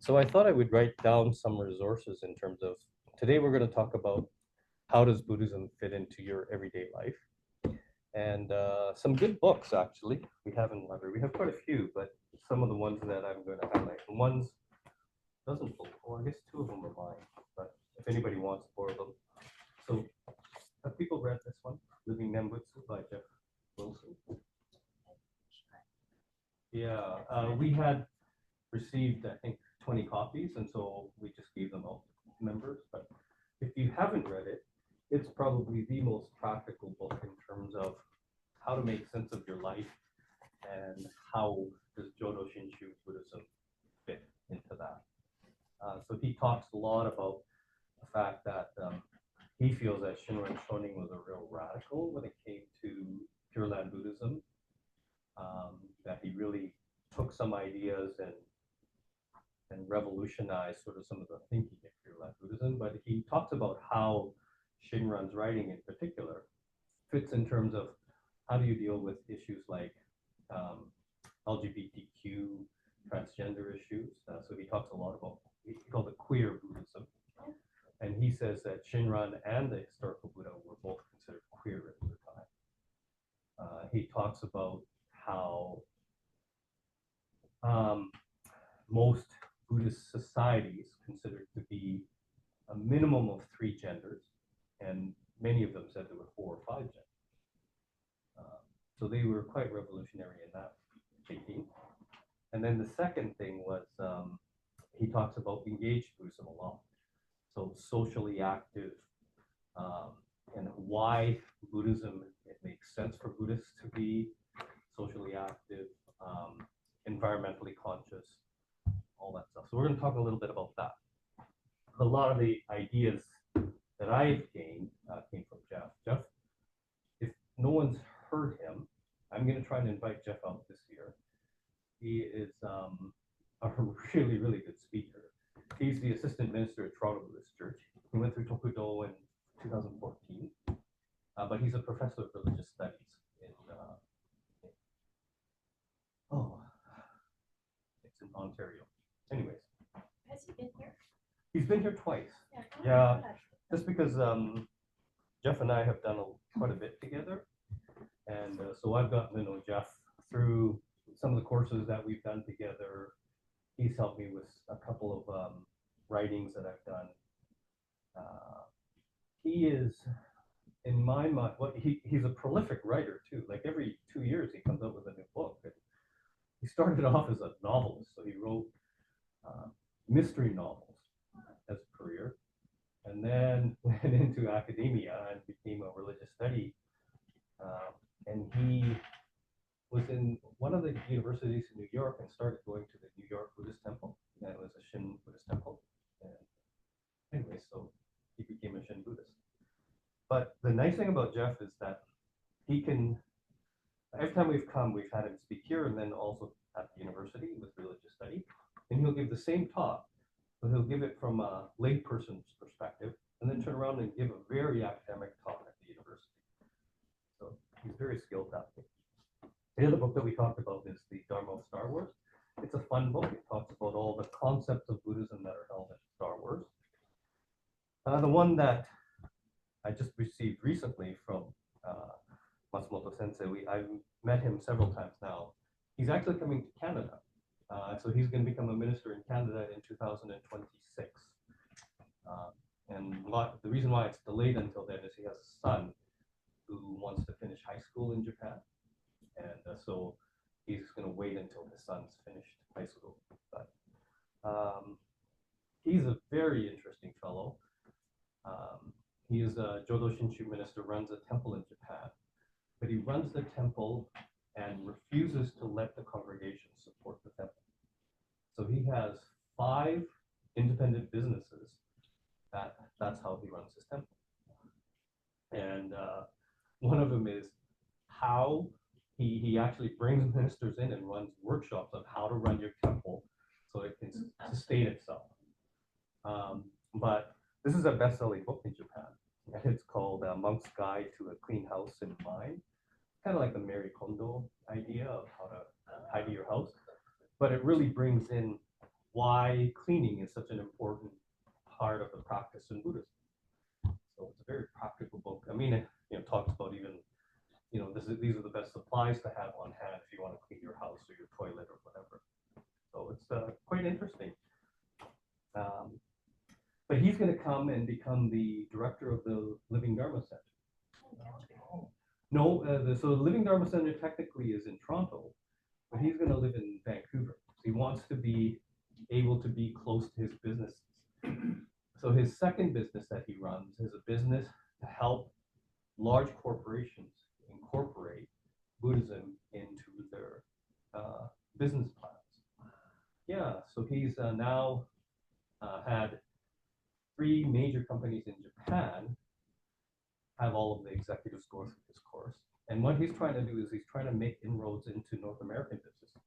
So I thought I would write down some resources in terms of today we're going to talk about how does Buddhism fit into your everyday life, and some good books actually we have in the library. We have quite a few, but some of the ones that I'm going to highlight. And one's doesn't well, I guess two of them are mine, but if anybody wants to borrow them. So have people read this one, Living Nembutsu by Jeff Wilson? Yeah, we had received, I think, 20 copies, and so we just gave them out to members. But if you haven't read it, it's probably the most practical book in terms of how to make sense of your life and how does Jodo Shinshu Buddhism fit into that. So he talks a lot about the fact that he feels that Shinran Shonin was a real radical when it came to Pure Land Buddhism, that he really took some ideas and revolutionized sort of some of the thinking in Pure Land Buddhism. But he talks about how Shinran's writing in particular fits in terms of how do you deal with issues like LGBTQ, transgender issues. So he talks a lot about, he called it queer Buddhism. And he says that Shinran and the historical Buddha were both considered queer at the time. He talks about how most Buddhist societies considered to be a minimum of 3 genders, and many of them said there were 4 or 5 genders. So they were quite revolutionary in that thinking. And then the second thing was he talks about engaged Buddhism a lot. So socially active, and why Buddhism, it makes sense for Buddhists to be socially active, environmentally conscious, all that stuff. So we're going to talk a little bit about that. A lot of the ideas that I've gained came from Jeff. Jeff, if no one's heard him, I'm going to try and invite Jeff out this year. He is a really, really good speaker. He's the assistant minister at Toronto Buddhist Church. He went through Tokudo in 2014, but he's a professor of religious studies it's in Ontario. Anyways. Has he been here? He's been here twice. Yeah. Just because Jeff and I have done quite a bit together. And so I've gotten to know Jeff through some of the courses that we've done together. He's helped me with a couple of writings that I've done. He is, in my mind, he's a prolific writer too. Like every 2 years he comes out with a new book. And he started off as a novelist, so he wrote mystery novels as a career, and then went into academia and became a religious study. And he was in one of the universities in New York and started going to the New York Buddhist Temple. And it was a Shin Buddhist temple. And anyway, so he became a Shin Buddhist. But the nice thing about Jeff is that he can, every time we've come, we've had him speak here and then also at the university with religious study. And he'll give the same talk, but he'll give it from a layperson's perspective and then turn around and give a very academic talk at the university. So he's very skilled that way. The other book that we talked about is The Dharma of Star Wars. It's a fun book. It talks about all the concepts of Buddhism that are held in Star Wars. The one that I just received recently from Matsumoto Sensei, I've met him several times now. He's actually coming to Canada. So he's going to become a minister in Canada in 2026. And the reason why it's delayed until then is he has a son who wants to finish high school in Japan. And so he's going to wait until his son's finished high school. But he's a very interesting fellow. He is a Jodo Shinshu minister, runs a temple in Japan. But he runs the temple and refuses to let the congregation support the temple. So he has 5 independent businesses. That's how he runs his temple. And one of them is how he actually brings ministers in and runs workshops on how to run your temple so it can sustain itself. But this is a best-selling book in Japan. And it's called Monk's Guide to a Clean House and Mind. Kind of like the Marie Kondo idea of how to tidy your house. But it really brings in why cleaning is such an important part of the practice in Buddhism. So it's a very practical book. I mean, it talks about even, these are the best supplies to have on hand if you want to clean your house or your toilet or whatever. So it's quite interesting. But he's going to come and become the director of the Living Dharma Center. No, so the Living Dharma Center technically is in Toronto, but he's going to live in Vancouver. So he wants to be able to be close to his businesses. So his second business that he runs is a business to help large corporations incorporate Buddhism into their business plans. Yeah, so he's now had 3 major companies in Japan have all of the executive scores of his course. And what he's trying to do is he's trying to make inroads into North American businesses.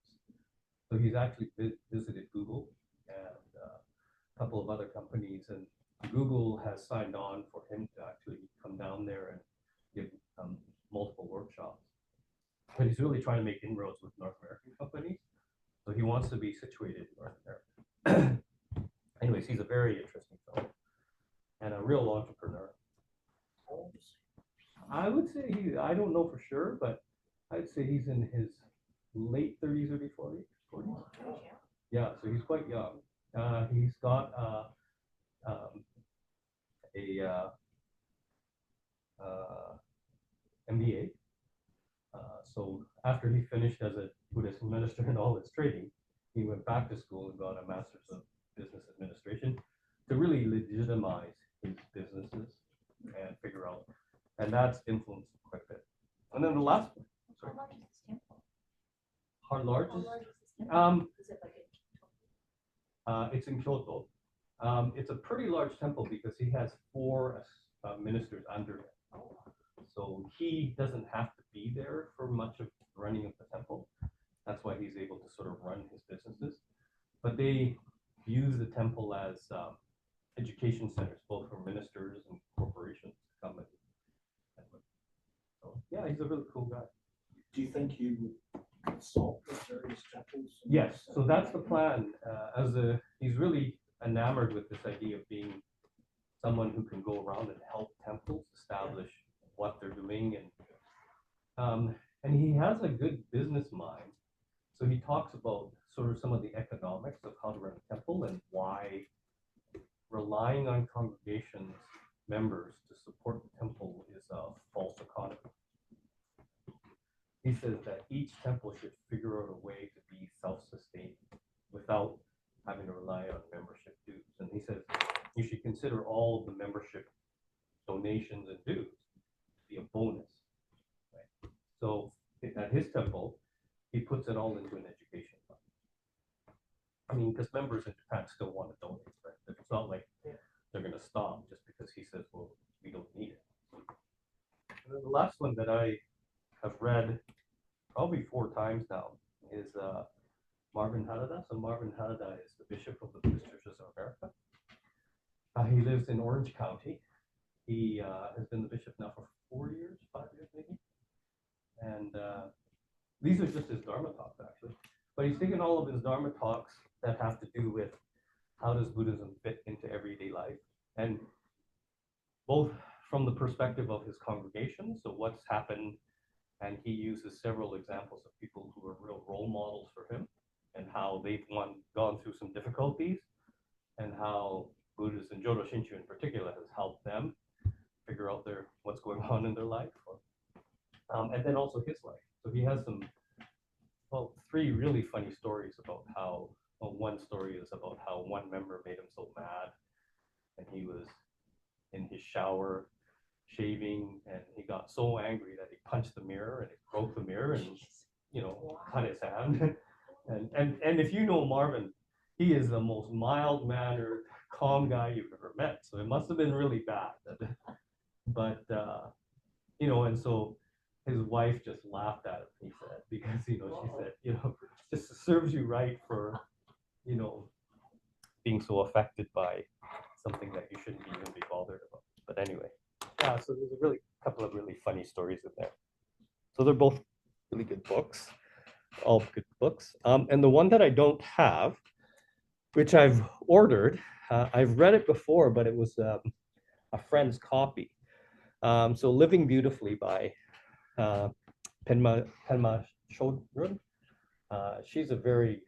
So he's actually visited Google and a couple of other companies, and Google has signed on for him to actually come down there and give multiple workshops. But he's really trying to make inroads with North American companies. So he wants to be situated in North America. Anyways, he's a very interesting fellow and a real entrepreneur. I would say I don't know for sure, but I'd say he's in his late 30s, early 40s. Yeah, so he's quite young. He's got MBA. So after he finished as a Buddhist minister and all his training, he went back to school and got a master's of business administration to really legitimize his businesses and figure out, and that's influenced quite a bit. And then the last one. How large is this temple? How large How is? large is this temple? Is it like It's in Kyoto. It's a pretty large temple because he has 4 ministers under him. Oh, So he doesn't have to be there for much of the running of the temple. That's why he's able to sort of run his businesses. But they use the temple as education centers, both for ministers and corporations to come and so yeah, he's a really cool guy. Do you think you would consult with various temples? Yes, so that's the plan. He's really enamored with this idea of being someone who can go around and help temples establish what they're doing, and he has a good business mind. So he talks about sort of some of the economics of how to run a temple and why relying on congregations members to support the temple is a false economy. He says that each temple should figure out a way to be self-sustaining without having to rely on membership dues. And he says you should consider all of the membership donations and dues to be a bonus. Right? So at his temple, he puts it all into an education fund. I mean, because members in Japan still want to donate, right? It's not like they're going to stop just because he says, well, we don't need it. And then the last one that I have read probably 4 times now is Marvin Harada. So Marvin Harada is the Bishop of the Buddhist Churches of America. He lives in Orange County. He has been the bishop now for 4 years, 5 years maybe. And these are just his Dharma talks, actually. But he's taken all of his Dharma talks that have to do with how does Buddhism fit into everyday life, and both from the perspective of his congregation, so what's happened, and he uses several examples of people who are real role models for him, and how they've gone through some difficulties, and how Buddhism, Jodo Shinshu in particular, has helped them figure out what's going on in their life, and then also his life. So he has 3 really funny stories about how, one story is about how one member made him so mad, and he was in his shower shaving, and he got so angry that he punched the mirror and it broke the mirror and cut his hand. and if you know Marvin, he is the most mild-mannered, calm guy you've ever met. So it must have been really bad. But and so his wife just laughed at him, he said, because she said, this serves you right for being so affected by something that you shouldn't even be bothered about. But anyway, yeah, so there's a couple of really funny stories in there. So they're both really good books, all good books. And the one that I don't have which I've ordered. I've read it before, but it was a friend's copy. So Living Beautifully by Penma Chodron. She's a very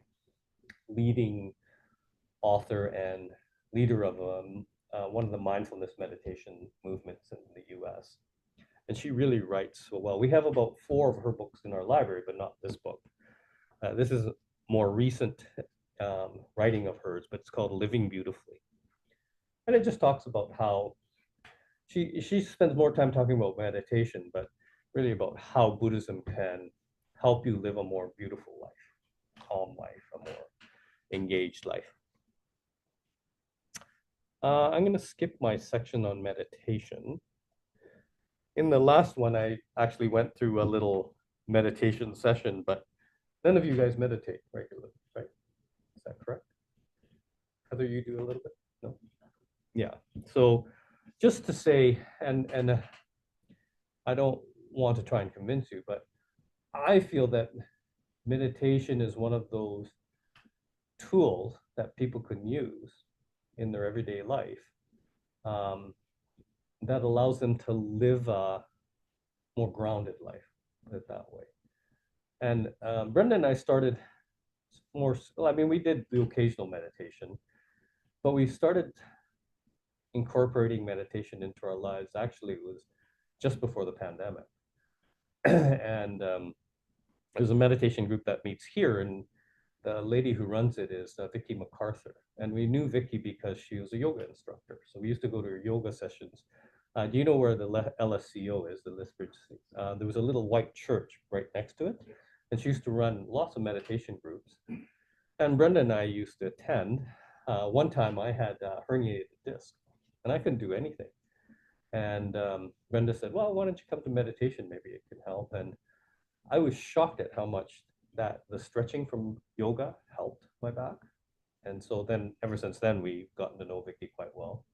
leading author and leader of one of the mindfulness meditation movements in the US. And she really writes so well. We have about 4 of her books in our library, but not this book. This is more recent writing of hers, but it's called Living Beautifully. And it just talks about how she spends more time talking about meditation, but really about how Buddhism can help you live a more beautiful life, calm life, a more engaged life. I'm going to skip my section on meditation. In the last one, I actually went through a little meditation session, but none of you guys meditate regularly, right? Is that correct? Heather, you do a little bit? No? Yeah. So just to say, and I don't want to try and convince you, but I feel that meditation is one of those tools that people can use in their everyday life um, that allows them to live a more grounded life, put it that way. And Brenda and I started more, I mean, we did the occasional meditation, but we started incorporating meditation into our lives. Actually, it was just before the pandemic. And there's a meditation group that meets here, and the lady who runs it is Vicky MacArthur. And we knew Vicky because she was a yoga instructor. So we used to go to her yoga sessions. Do you know where the LSCO is, the Lethbridge? There was a little white church right next to it. And she used to run lots of meditation groups. And Brenda and I used to attend. One time I had a herniated disc and I couldn't do anything. And Brenda said, well, why don't you come to meditation? Maybe it can help. And I was shocked at how much that the stretching from yoga helped my back. And so then ever since then, we've gotten to know Vicky quite well.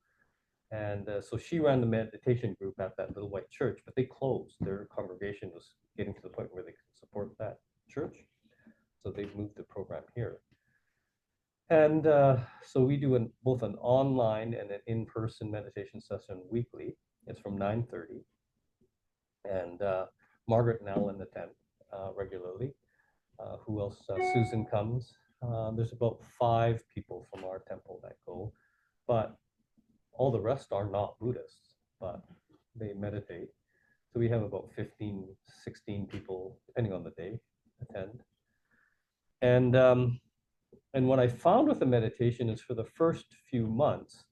And so she ran the meditation group at that little white church, but they closed. Their congregation was getting to the point where they could support that church. So they've moved the program here. And so we do both an online and an in-person meditation session weekly. It's from 9:30. And Margaret and Alan attend regularly. Who else? Susan comes. There's about 5 people from our temple that go, but all the rest are not Buddhists, but they meditate. So we have about 15, 16 people, depending on the day, attend. And what I found with the meditation is for the first few months,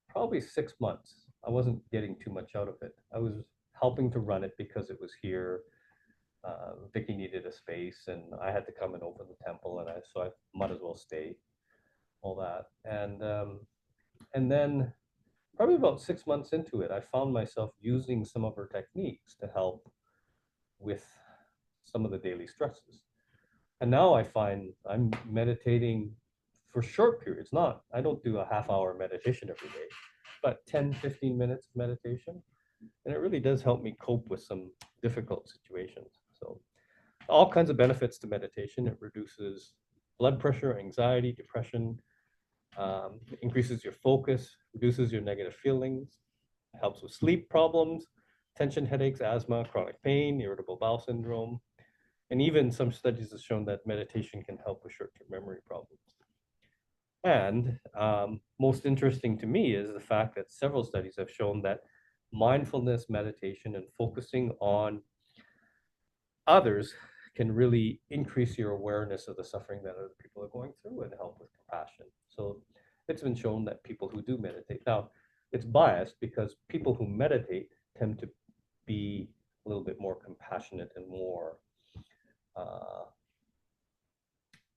probably 6 months, I wasn't getting too much out of it. I was helping to run it because it was here. Vicky needed a space, and I had to come and open the temple, and so I might as well stay. All that, and then probably about 6 months into it, I found myself using some of her techniques to help with some of the daily stresses. And now I find I'm meditating for short periods. I don't do a half-hour meditation every day, but 10, 15 minutes of meditation. And it really does help me cope with some difficult situations. So all kinds of benefits to meditation. It reduces blood pressure, anxiety, depression, increases your focus, reduces your negative feelings, helps with sleep problems, tension headaches, asthma, chronic pain, irritable bowel syndrome. And even some studies have shown that meditation can help with short-term memory problems. And most interesting to me is the fact that several studies have shown that mindfulness meditation and focusing on others can really increase your awareness of the suffering that other people are going through and help with compassion. So it's been shown that people who do meditate, now it's biased because people who meditate tend to be a little bit more compassionate and more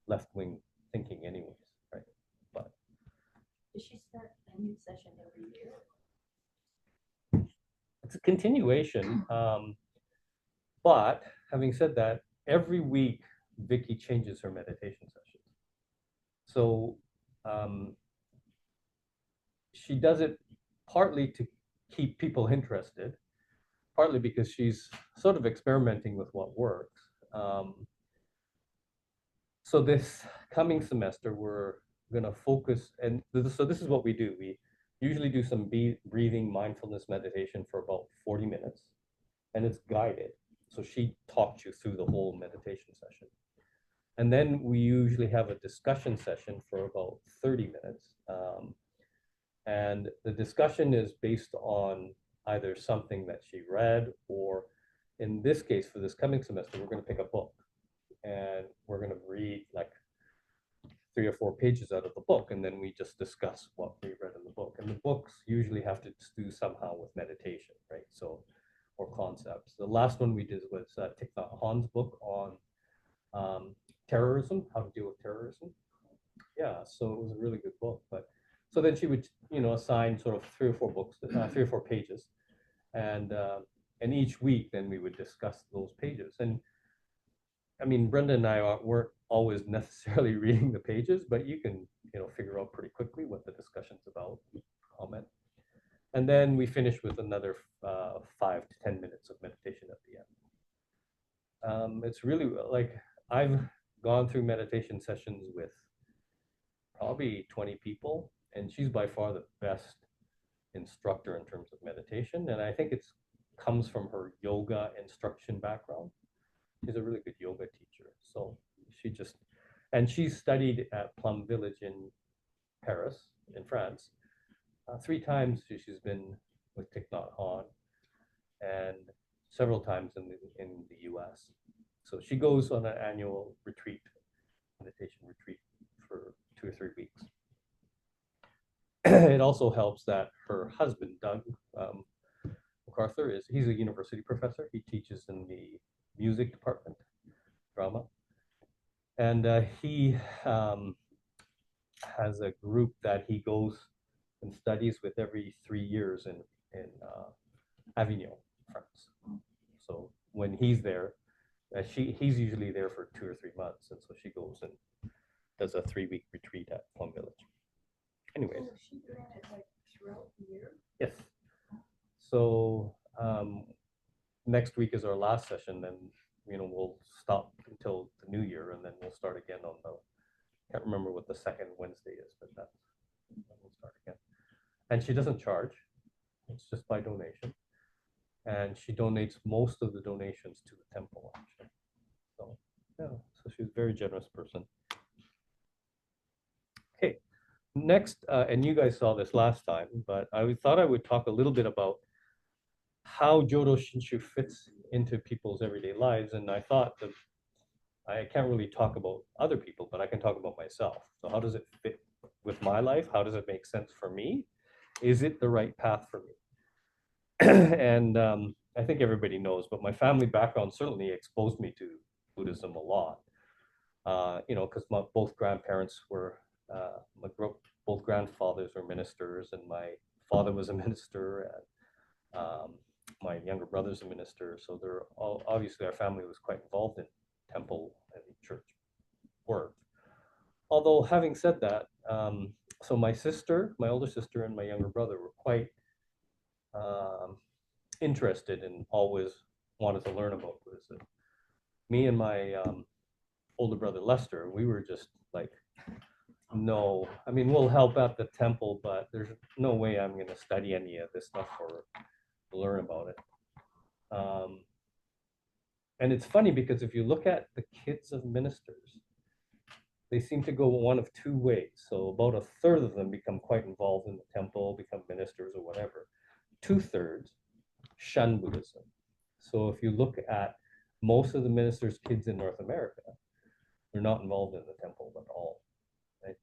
left-wing thinking anyways, right? But Does she start a new session every year? it's a continuation. But having said that, every week Vicky changes her meditation sessions. So she does it partly to keep people interested, partly because she's sort of experimenting with what works. So this coming semester, we're gonna focus, and so this is what we do. We usually do some breathing mindfulness meditation for about 40 minutes, and it's guided. So she talks you through the whole meditation session. And then we usually have a discussion session for about 30 minutes. And the discussion is based on either something that she read, or in this case, for this coming semester, we're going to pick a book and we're going to read like 3 or 4 pages out of the book. And then we just discuss what we read in the book. And the books usually have to do somehow with meditation, right? So, or concepts. The last one we did was Thich Nhat Hanh's book on terrorism, how to deal with terrorism. Yeah, so it was a really good book. But so then she would, assign sort of 3 or 4 books, 3 or 4 pages, and each week then we would discuss those pages. And I mean, Brenda and I weren't always necessarily reading the pages, but you can, figure out pretty quickly what the discussion's about, comment. And then we finish with another 5 to 10 minutes of meditation at the end. It's really like I've gone through meditation sessions with probably 20 people, and she's by far the best instructor in terms of meditation. And I think it comes from her yoga instruction background. She's a really good yoga teacher. So she studied at Plum Village in Paris, in France. 3 times she's been with Thich Nhat Hanh, and several times in the US. So she goes on an annual meditation retreat for 2 or 3 weeks. It also helps that her husband, Doug MacArthur, he's a university professor. He teaches in the music department, drama. And he has a group that he goes and studies with every 3 years in Avignon, France. So when he's there, he's usually there for 2 or 3 months, and so she goes and does a 3-week retreat at Plum Village. Anyways. So is she doing it like throughout the year? Yes. So next week is our last session, then we'll stop until the new year, and then we'll start again on I can't remember what the second Wednesday is, but we'll start again. And she doesn't charge; it's just by donation, and she donates most of the donations to the temple, actually. So yeah, so she's a very generous person. Okay, next, and you guys saw this last time, but I thought I would talk a little bit about how Jodo Shinshu fits into people's everyday lives. And I thought that I can't really talk about other people, but I can talk about myself. So how does it fit with my life? How does it make sense for me? Is it the right path for me? And I think everybody knows, but my family background certainly exposed me to Buddhism a lot. Because both grandparents were, both grandfathers were ministers, and my father was a minister, and my younger brother's a minister. So obviously our family was quite involved in temple and church work. Although having said that, so my older sister and my younger brother were quite interested and always wanted to learn about Buddhism. Me and my older brother Lester, we were just like, no, I mean, we'll help at the temple, but there's no way I'm going to study any of this stuff or learn about it. And it's funny because if you look at the kids of ministers, they seem to go one of 2 ways. So about a third of them become quite involved in the temple, become ministers or whatever. 2/3 shun Buddhism. So if you look at most of the ministers' kids in North America, they're not involved in the temple at all, right?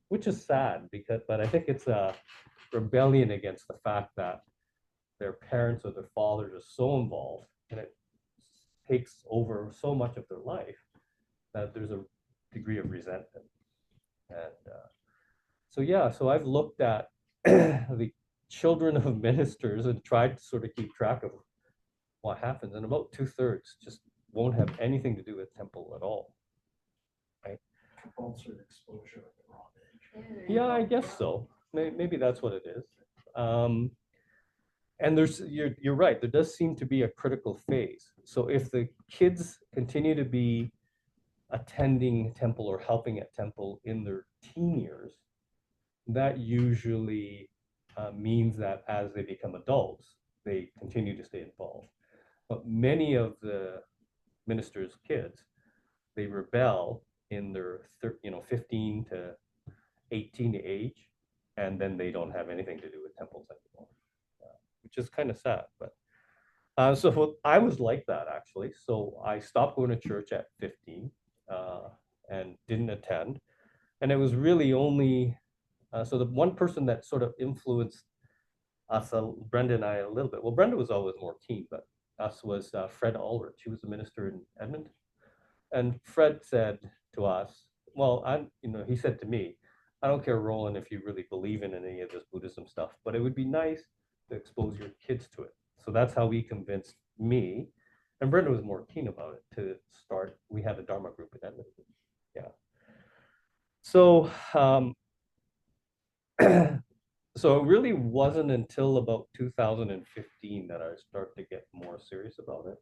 Which is sad, but I think it's a rebellion against the fact that their parents or their fathers are so involved, and it takes over so much of their life that there's a degree of resentment. And so I've looked at the children of ministers and tried to sort of keep track of what happens, and about 2/3 just won't have anything to do with temple at all, right? Compulsory exposure at the wrong age. Yeah, I guess so. Maybe that's what it is. And you're right, there does seem to be a critical phase. So if the kids continue to be attending temple or helping at temple in their teen years, that usually means that as they become adults, they continue to stay involved. But many of the ministers' kids, they rebel in their 15 to 18 age, and then they don't have anything to do with temples anymore, which is kind of sad. But so I was like that actually. So I stopped going to church at 15 and didn't attend. And it was really only so the one person that sort of influenced us, Brenda and I, a little bit. Well, Brenda was always more keen, but us was Fred Ulrich. He was a minister in Edmonton, and Fred said to us, "Well, he said to me, I don't care, Roland, if you really believe in any of this Buddhism stuff, but it would be nice to expose your kids to it." So that's how he convinced me, and Brenda was more keen about it to start. We had a Dharma group in Edmonton. Yeah. So so it really wasn't until about 2015 that I started to get more serious about it.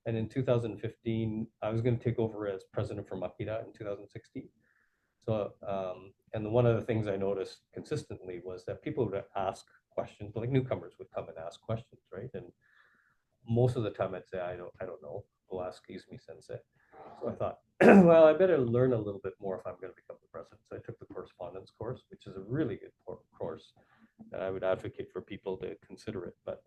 And in 2015, I was going to take over as president for Makita in 2016. So, and one of the things I noticed consistently was that people would ask questions, like newcomers would come and ask questions, right? And most of the time I'd say, I don't know. Well, excuse me, sensei. So I thought, well, I better learn a little bit more if I'm going to become the president. So I took the correspondence course, which is a really good course, and I would advocate for people to consider it. But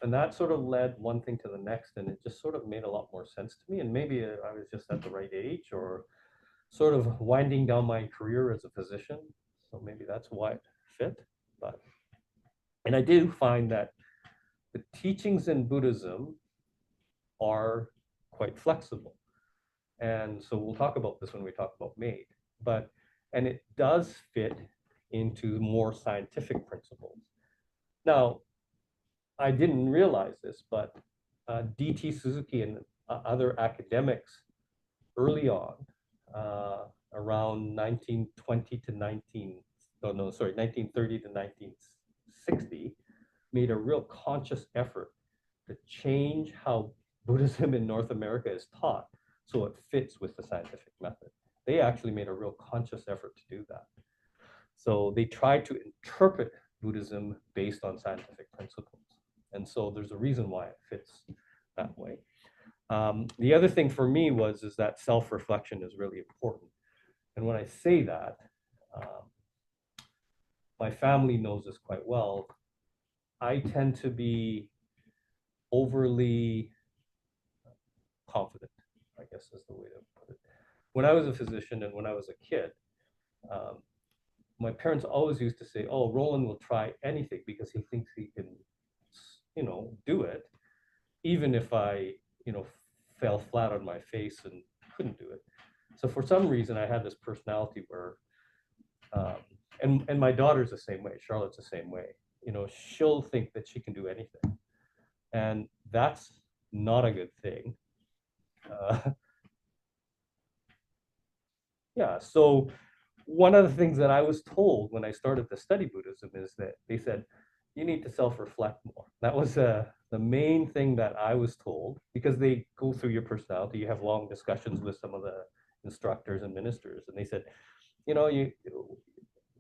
and that sort of led one thing to the next, and it just sort of made a lot more sense to me. And maybe I was just at the right age, or sort of winding down my career as a physician. So maybe that's why it fit. And I do find that the teachings in Buddhism are quite flexible. And so we'll talk about this when we talk about MAID. And it does fit into more scientific principles. Now, I didn't realize this, but D.T. Suzuki and other academics early on, around 1930 to 1960, made a real conscious effort to change how Buddhism in North America is taught so it fits with the scientific method. They actually made a real conscious effort to do that. So they tried to interpret Buddhism based on scientific principles. And so there's a reason why it fits that way. The other thing for me is that self-reflection is really important. And when I say that, my family knows this quite well. I tend to be overly confident, I guess is the way to put it. When I was a physician and when I was a kid, my parents always used to say, "Oh, Roland will try anything because he thinks he can, do it, even if I, fell flat on my face and couldn't do it." So for some reason, I had this personality where, and my daughter's the same way. Charlotte's the same way. She'll think that she can do anything, and that's not a good thing. Yeah. So one of the things that I was told when I started to study Buddhism is that they said, you need to self-reflect more. That was the main thing that I was told, because they go through your personality. You have long discussions with some of the instructors and ministers, and they said,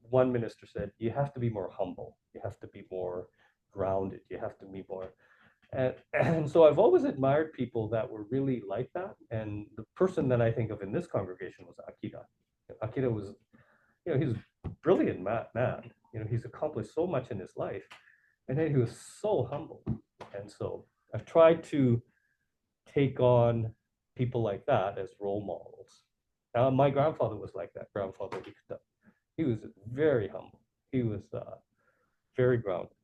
one minister said, you have to be more humble. You have to be more grounded. You have to be more. And so I've always admired people that were really like that. And the person that I think of in this congregation was Akira. Akira was, he's a brilliant man. He's accomplished so much in his life. And then he was so humble. And so I've tried to take on people like that as role models. My grandfather was like that, Grandfather Ikuta. He was very humble. He was very grounded.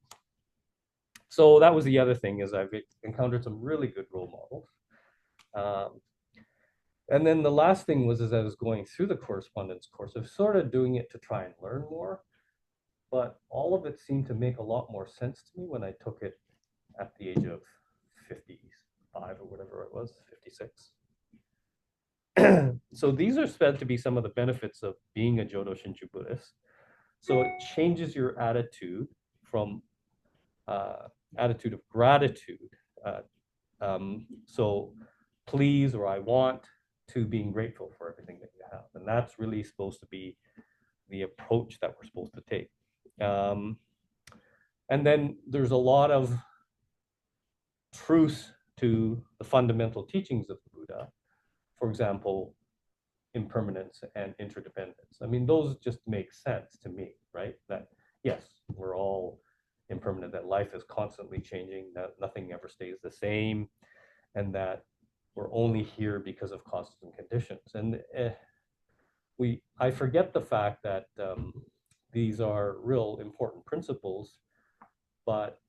So that was the other thing, is I've encountered some really good role models. And then the last thing was, as I was going through the correspondence course, I was sort of doing it to try and learn more, but all of it seemed to make a lot more sense to me when I took it at the age of 55 or whatever it was, 56. So these are said to be some of the benefits of being a Jodo Shinshu Buddhist. So it changes your attitude from attitude of gratitude. So please, or I want, to being grateful for everything that you have. And that's really supposed to be the approach that we're supposed to take. And then there's a lot of truth to the fundamental teachings of the Buddha. For example, impermanence and interdependence. I mean, those just make sense to me, right? That yes, we're all impermanent, that life is constantly changing, that nothing ever stays the same, and that we're only here because of causes and conditions. And I forget the fact that these are real important principles, but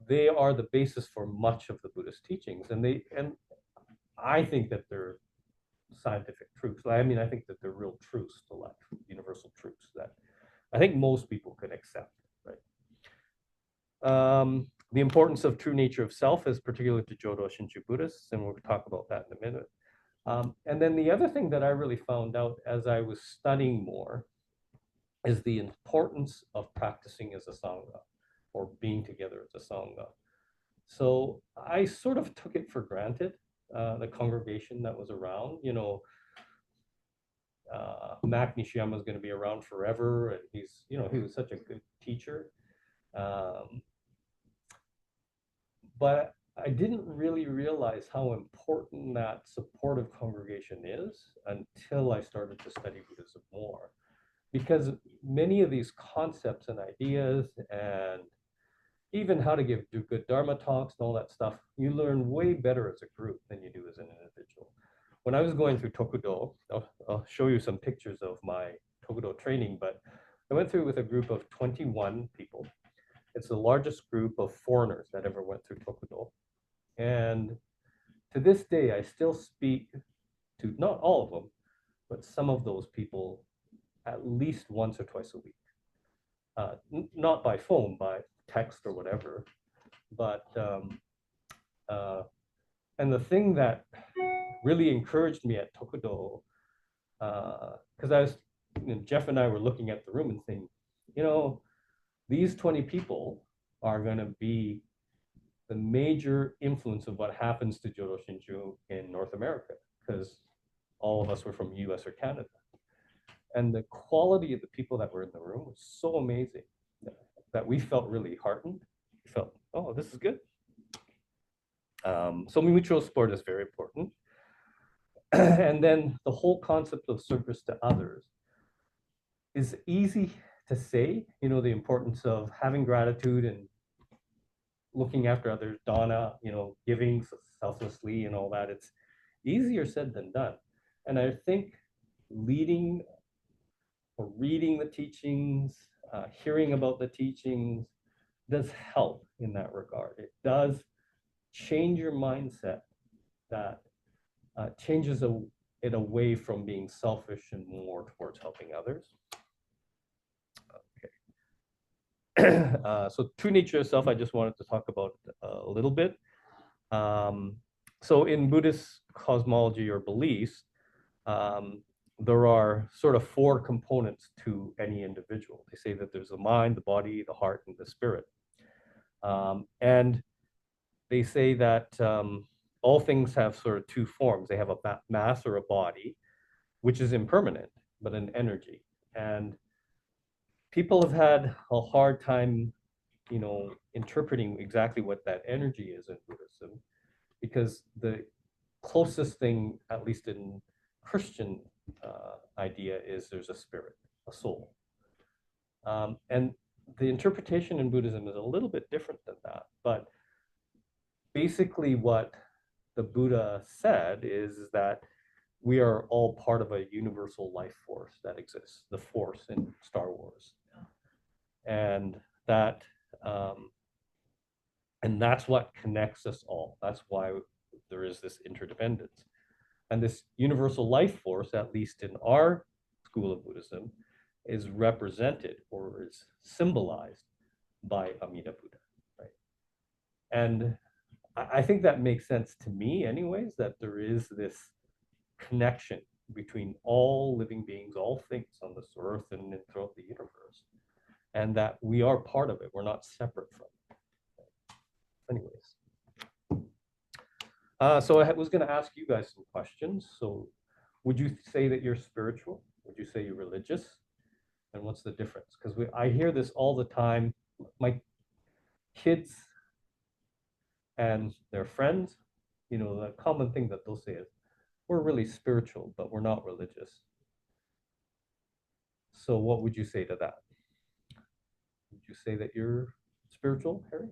they are the basis for much of the Buddhist teachings, and I think that they're scientific truths. I mean, I think that they're real truths to life, universal truths that I think most people can accept, right? The importance of true nature of self is particular to Jodo Shinshu Buddhists, and we'll talk about that in a minute. And then the other thing that I really found out as I was studying more is the importance of practicing as a Sangha, or being together as a Sangha. So I sort of took it for granted, the congregation that was around. You know, Mac Nishiyama is going to be around forever, and he's, you know, he was such a good teacher. But I didn't really realize how important that supportive congregation is until I started to study Buddhism more. Because many of these concepts and ideas, and even how to do good Dharma talks and all that stuff, you learn way better as a group than you do as an individual. When I was going through Tokudo, I'll show you some pictures of my Tokudo training, but I went through with a group of 21 people. It's the largest group of foreigners that ever went through Tokudo. And to this day, I still speak to not all of them, but some of those people at least once or twice a week. Not by phone, by text or whatever. But, and the thing that really encouraged me at Tokudo, because Jeff and I were looking at the room and saying, you know, these 20 people are going to be the major influence of what happens to Jodo Shinshu in North America, because all of us were from US or Canada. And the quality of the people that were in the room was so amazing that we felt really heartened. We felt, oh, this is good. So mutual support is very important. And then the whole concept of service to others is easy to say, you know, the importance of having gratitude and looking after others, dana, you know, giving selflessly and all that. It's easier said than done. And I think leading or reading the teachings, hearing about the teachings does help in that regard. It does change your mindset, that changes it away from being selfish and more towards helping others. So true nature of self, I just wanted to talk about a little bit. So in Buddhist cosmology or beliefs, there are sort of 4 components to any individual. They say that there's the mind, the body, the heart, and the spirit. And they say that all things have sort of 2 forms. They have a mass or a body, which is impermanent, but an energy. And people have had a hard time, you know, interpreting exactly what that energy is in Buddhism, because the closest thing, at least in Christian idea, is there's a spirit, a soul. And the interpretation in Buddhism is a little bit different than that. But basically what the Buddha said is that we are all part of a universal life force that exists, the Force in Star Wars. And that, and that's what connects us all. That's why there is this interdependence. And this universal life force, at least in our school of Buddhism, is represented or is symbolized by Amida Buddha, right? And I think that makes sense to me anyways, that there is this connection between all living beings, all things on this earth and throughout the universe, and that we are part of it. We're not separate from it. Anyways. So I was going to ask you guys some questions. So would you say that you're spiritual? Would you say you're religious? And what's the difference? Because I hear this all the time. My kids and their friends, the common thing that they'll say is, we're really spiritual, but we're not religious. So what would you say to that? Would you say that you're spiritual, Harry?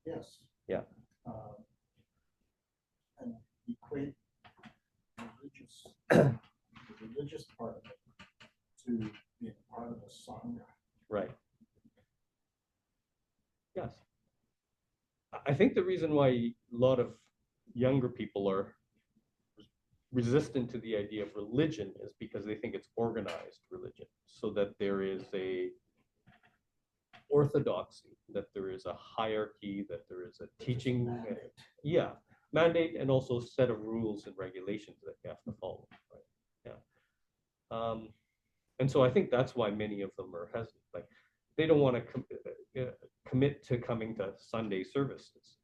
Yes. Yeah. And equate religious, the religious part of it to being part of a sangha. Right. Yes. I think the reason why a lot of younger people are resistant to the idea of religion is because they think it's organized religion, so that there is a orthodoxy, that there is a hierarchy, that there is a teaching, yeah, mandate, and also set of rules and regulations that you have to follow. Right? Yeah. And so I think that's why many of them are hesitant. Like, they don't want to commit to coming to Sunday services.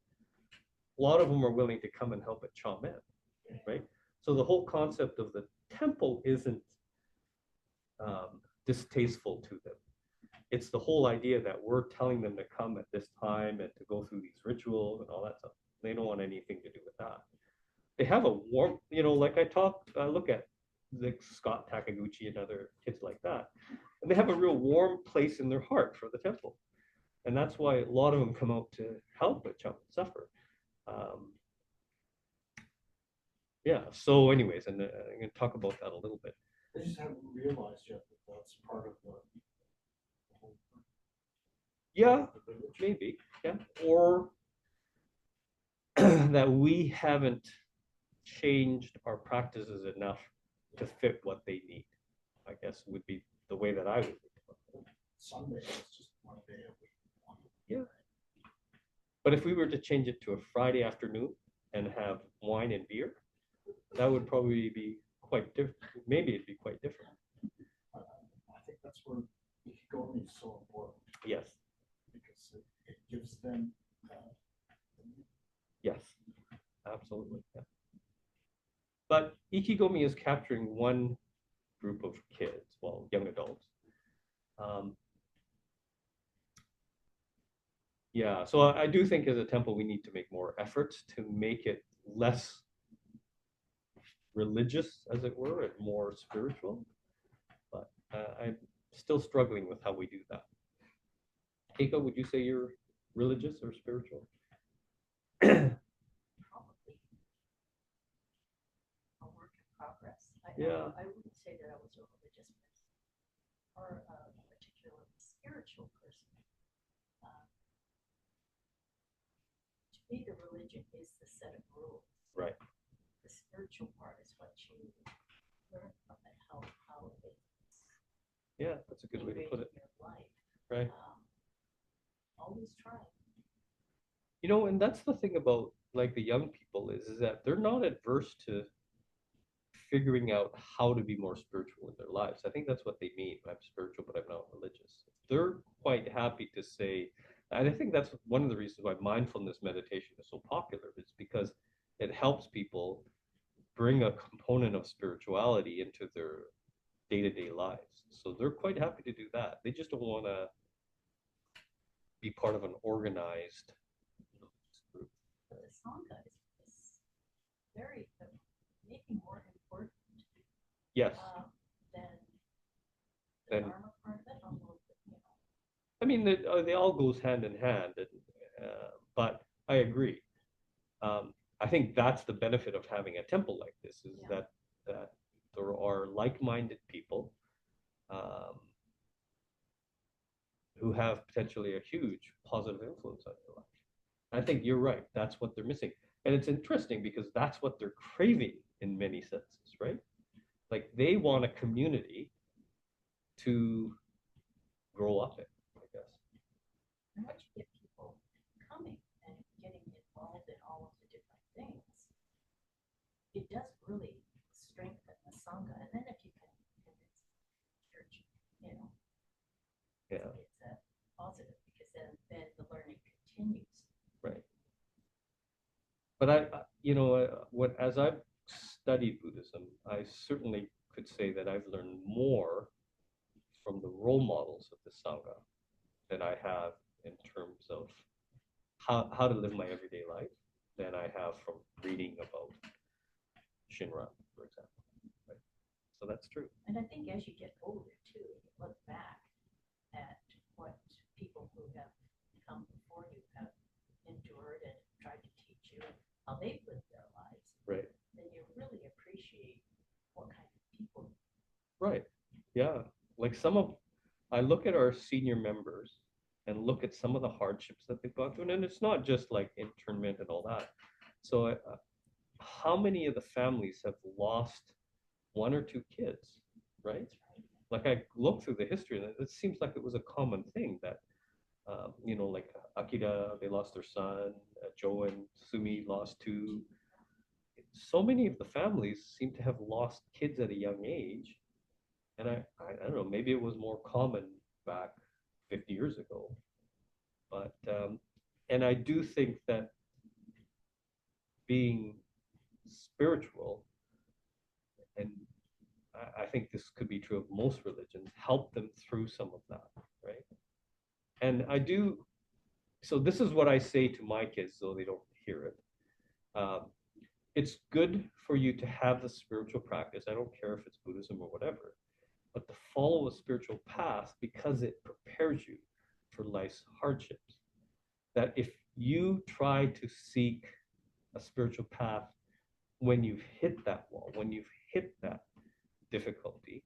A lot of them are willing to come and help at Chamen, right? So the whole concept of the temple isn't distasteful to them. It's the whole idea that we're telling them to come at this time and to go through these rituals and all that stuff. They don't want anything to do with that. They have a warm, like I look at like Scott Takaguchi and other kids like that, and they have a real warm place in their heart for the temple. And that's why a lot of them come out to help with Chamen suffer. Yeah, so anyways, and I'm going to talk about that a little bit. They just haven't realized yet that that's part of the whole Yeah, the religion. maybe, yeah. Or that we haven't changed our practices enough to fit what they need, I guess would be the way that I would think about it. Sunday is just one day a week. Yeah. But if we were to change it to a Friday afternoon and have wine and beer, that would probably be quite different. Maybe it'd be quite different. I think that's where Ikigomi is so important. Yes. Because it gives them. Yes. Absolutely. Yeah. But Ikigomi is capturing one group of kids, well, young adults. Yeah, so I do think as a temple, we need to make more efforts to make it less religious, as it were, and more spiritual. But I'm still struggling with how we do that. Keiko, would you say you're religious or spiritual? Probably a work in progress. Yeah. I wouldn't say that I was a religious person or a particularly spiritual person. To me, the religion is the set of rules. Right. The spiritual part is what you learn from it, how it Yeah, that's a good way to put it. your life. Right. Always trying. And that's the thing about like the young people is that they're not adverse to figuring out how to be more spiritual in their lives. I think that's what they mean. I'm spiritual, but I'm not religious. They're quite happy to say, and I think that's one of the reasons why mindfulness meditation is so popular, is because it helps people bring a component of spirituality into their day-to-day lives. So they're quite happy to do that. They just don't want to be part of an organized group. But the Sangha is very, maybe more important Yes. than the Then Dharma part of it, although, I mean, they all goes hand in hand, but I agree. I think that's the benefit of having a temple like this, is Yeah. that there are like-minded people who have potentially a huge positive influence on your life. I think you're right. That's what they're missing. And it's interesting because that's what they're craving in many senses, right? Like they want a community to grow up in, I guess. and once you get people coming and getting involved in all of the different things, it does really strengthen the Sangha. And then if you can convince the church, Yeah. it's a positive, because then the learning continues. Right. But as I've studied Buddhism, I certainly could say that I've learned more from the role models of the Sangha than I have in terms of how to live my everyday life than I have from reading about Shinran, for example. Right? So that's true. And I think as you get older too, you look back at what people who have come before you have endured and tried to teach you how they've lived their lives. Right. Then you really appreciate what kind of people. Right. Yeah. Like I look at our senior members and look at some of the hardships that they've gone through, and it's not just like internment and all that. So, how many of the families have lost one or two kids, right? Like I look through the history, and it seems like it was a common thing that, like Akira, they lost their son, Joe and Sumi lost two. So many of the families seem to have lost kids at a young age. And I don't know, maybe it was more common back 50 years ago. But, and I do think that being spiritual, and I think this could be true of most religions, help them through some of that, right? And so this is what I say to my kids, though they don't hear it. It's good for you to have the spiritual practice. I don't care if it's Buddhism or whatever, but to follow a spiritual path because it prepares you for life's hardships. That if you try to seek a spiritual path when you've hit that wall, when you've hit that difficulty,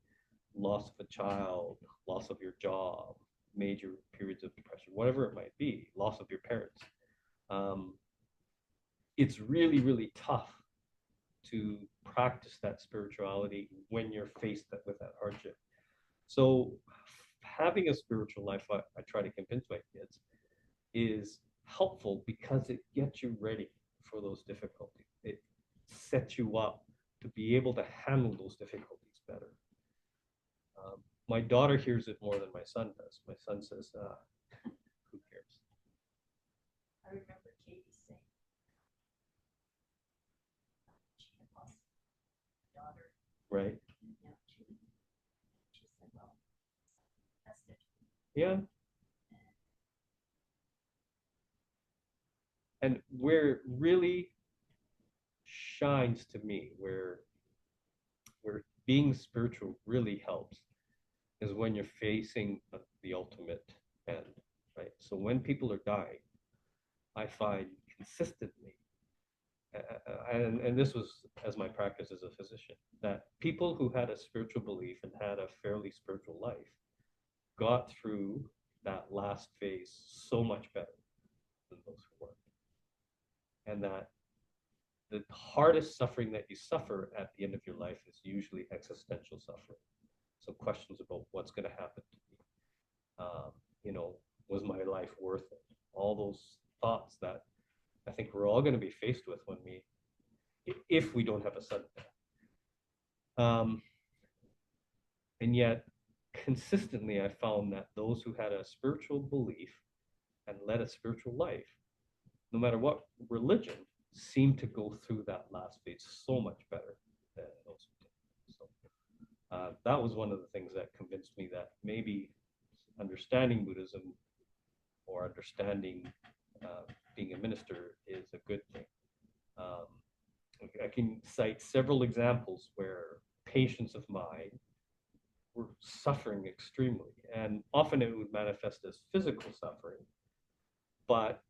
loss of a child, loss of your job, major periods of depression, whatever it might be, loss of your parents, it's really, really tough to practice that spirituality when you're faced with that hardship. So having a spiritual life, I try to convince my kids, is helpful because it gets you ready for those difficulties. It sets you up to be able to handle those difficulties better. My daughter hears it more than my son does. My son says, who cares? I remember Katie saying she had lost a daughter. Right. She said, well, that's it. Yeah. And where it really shines to me, where being spiritual really helps, is when you're facing the ultimate end, right? So when people are dying, I find consistently, and this was as my practice as a physician, that people who had a spiritual belief and had a fairly spiritual life got through that last phase so much better than those who weren't. And that the hardest suffering that you suffer at the end of your life is usually existential suffering. So questions about what's going to happen to me. Was my life worth it? All those thoughts that I think we're all going to be faced with if we don't have a sudden death. And yet, consistently, I found that those who had a spiritual belief and led a spiritual life, no matter what religion, seem to go through that last phase so much better than those who didn't. So that was one of the things that convinced me that maybe understanding Buddhism or understanding being a minister is a good thing. I can cite several examples where patients of mine were suffering extremely, and often it would manifest as physical suffering. But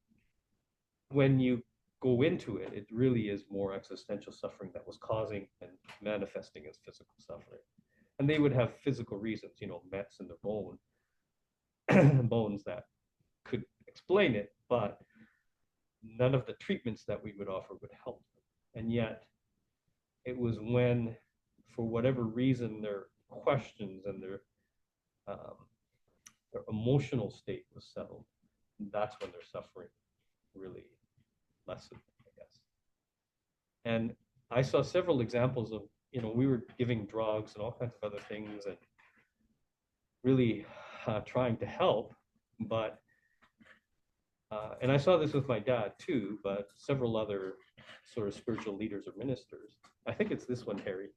when you go into it, it really is more existential suffering that was causing and manifesting as physical suffering. And they would have physical reasons, mets in their bones that could explain it, but none of the treatments that we would offer would help them. And yet, it was when, for whatever reason, their questions and their emotional state was settled, that's when their suffering really lessened, I guess. And I saw several examples of, we were giving drugs and all kinds of other things and really trying to help, but and I saw this with my dad too, but several other sort of spiritual leaders or ministers. I think it's this one, Harry.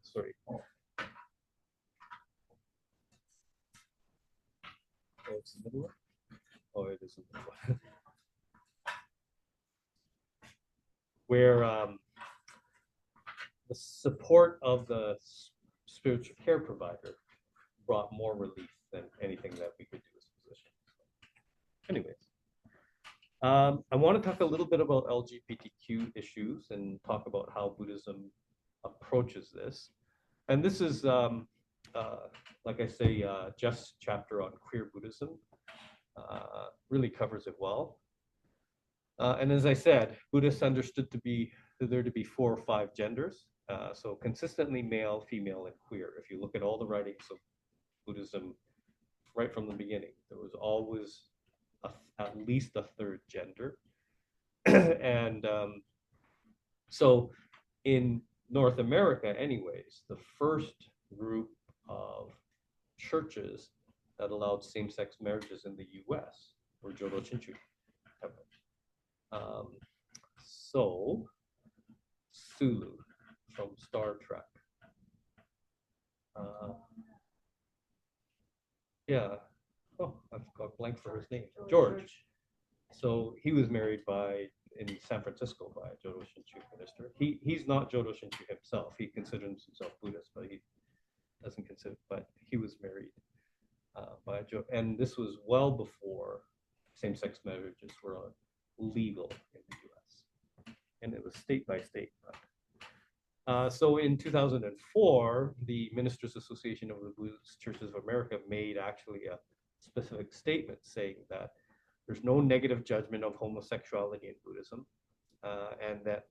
Sorry. Oh, it's the middle one? Oh, it is the middle one. Where the support of the spiritual care provider brought more relief than anything that we could do as physicians. Anyways, I want to talk a little bit about LGBTQ issues and talk about how Buddhism approaches this. And this is, like I say, Jeff's chapter on queer Buddhism really covers it well. And as I said, Buddhists understood there to be 4 or 5 genders. So consistently male, female, and queer. If you look at all the writings of Buddhism right from the beginning, there was always at least a 3rd gender. And so in North America anyways, the first group of churches that allowed same-sex marriages in the US were Jodo Shinshu. So Sulu from Star Trek. Yeah. Oh, I've got blank for his name. George. So he was married in San Francisco by a Jodo Shinshu minister. He's not Jodo Shinshu himself. He considers himself Buddhist, but he doesn't consider. But he was married by a Jodo, and this was well before same-sex marriages were legal in the U.S. and it was state by state. So in 2004, the Ministers Association of the Buddhist Churches of America made actually a specific statement saying that there's no negative judgment of homosexuality in Buddhism, and that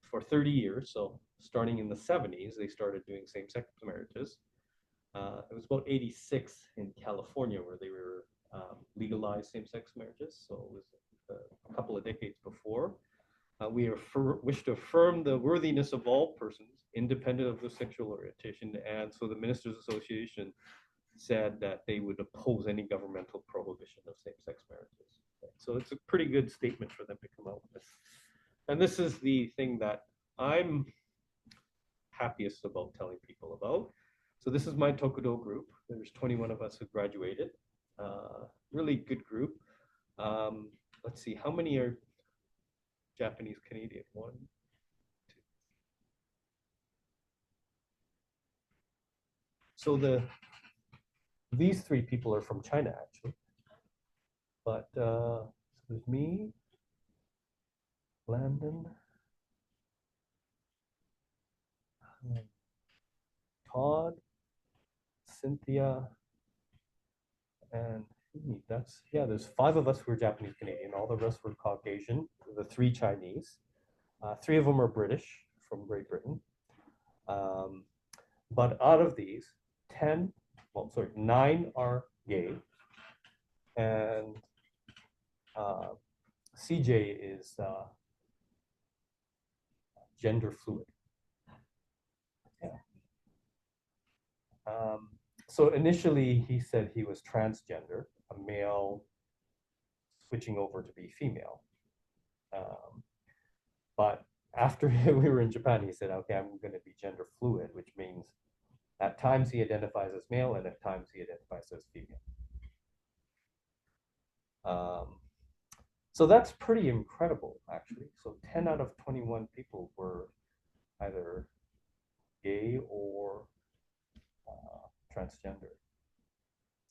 for 30 years, so starting in the 70s, they started doing same-sex marriages. It was about 86 in California where they were legalized same-sex marriages, so it was a couple of decades before. We wish to affirm the worthiness of all persons, independent of their sexual orientation, and so the Ministers Association said that they would oppose any governmental prohibition of same-sex marriages. So it's a pretty good statement for them to come out with. And this is the thing that I'm happiest about telling people about. So this is my Tokudo group. There's 21 of us who graduated. Really good group. Let's see, how many are Japanese Canadian? 1, 2. So these 3 people are from China actually. But so there's me, Landon, Todd, Cynthia, and there's 5 of us who are Japanese Canadian. All the rest were Caucasian, the 3 Chinese. 3 of them are British from Great Britain. But out of these, 9 are gay, and CJ is gender fluid. Yeah. So initially he said he was transgender, a male switching over to be female. But after we were in Japan, he said, okay, I'm going to be gender fluid, which means at times he identifies as male and at times he identifies as female. So that's pretty incredible, actually. So 10 out of 21 people were either gay or transgender.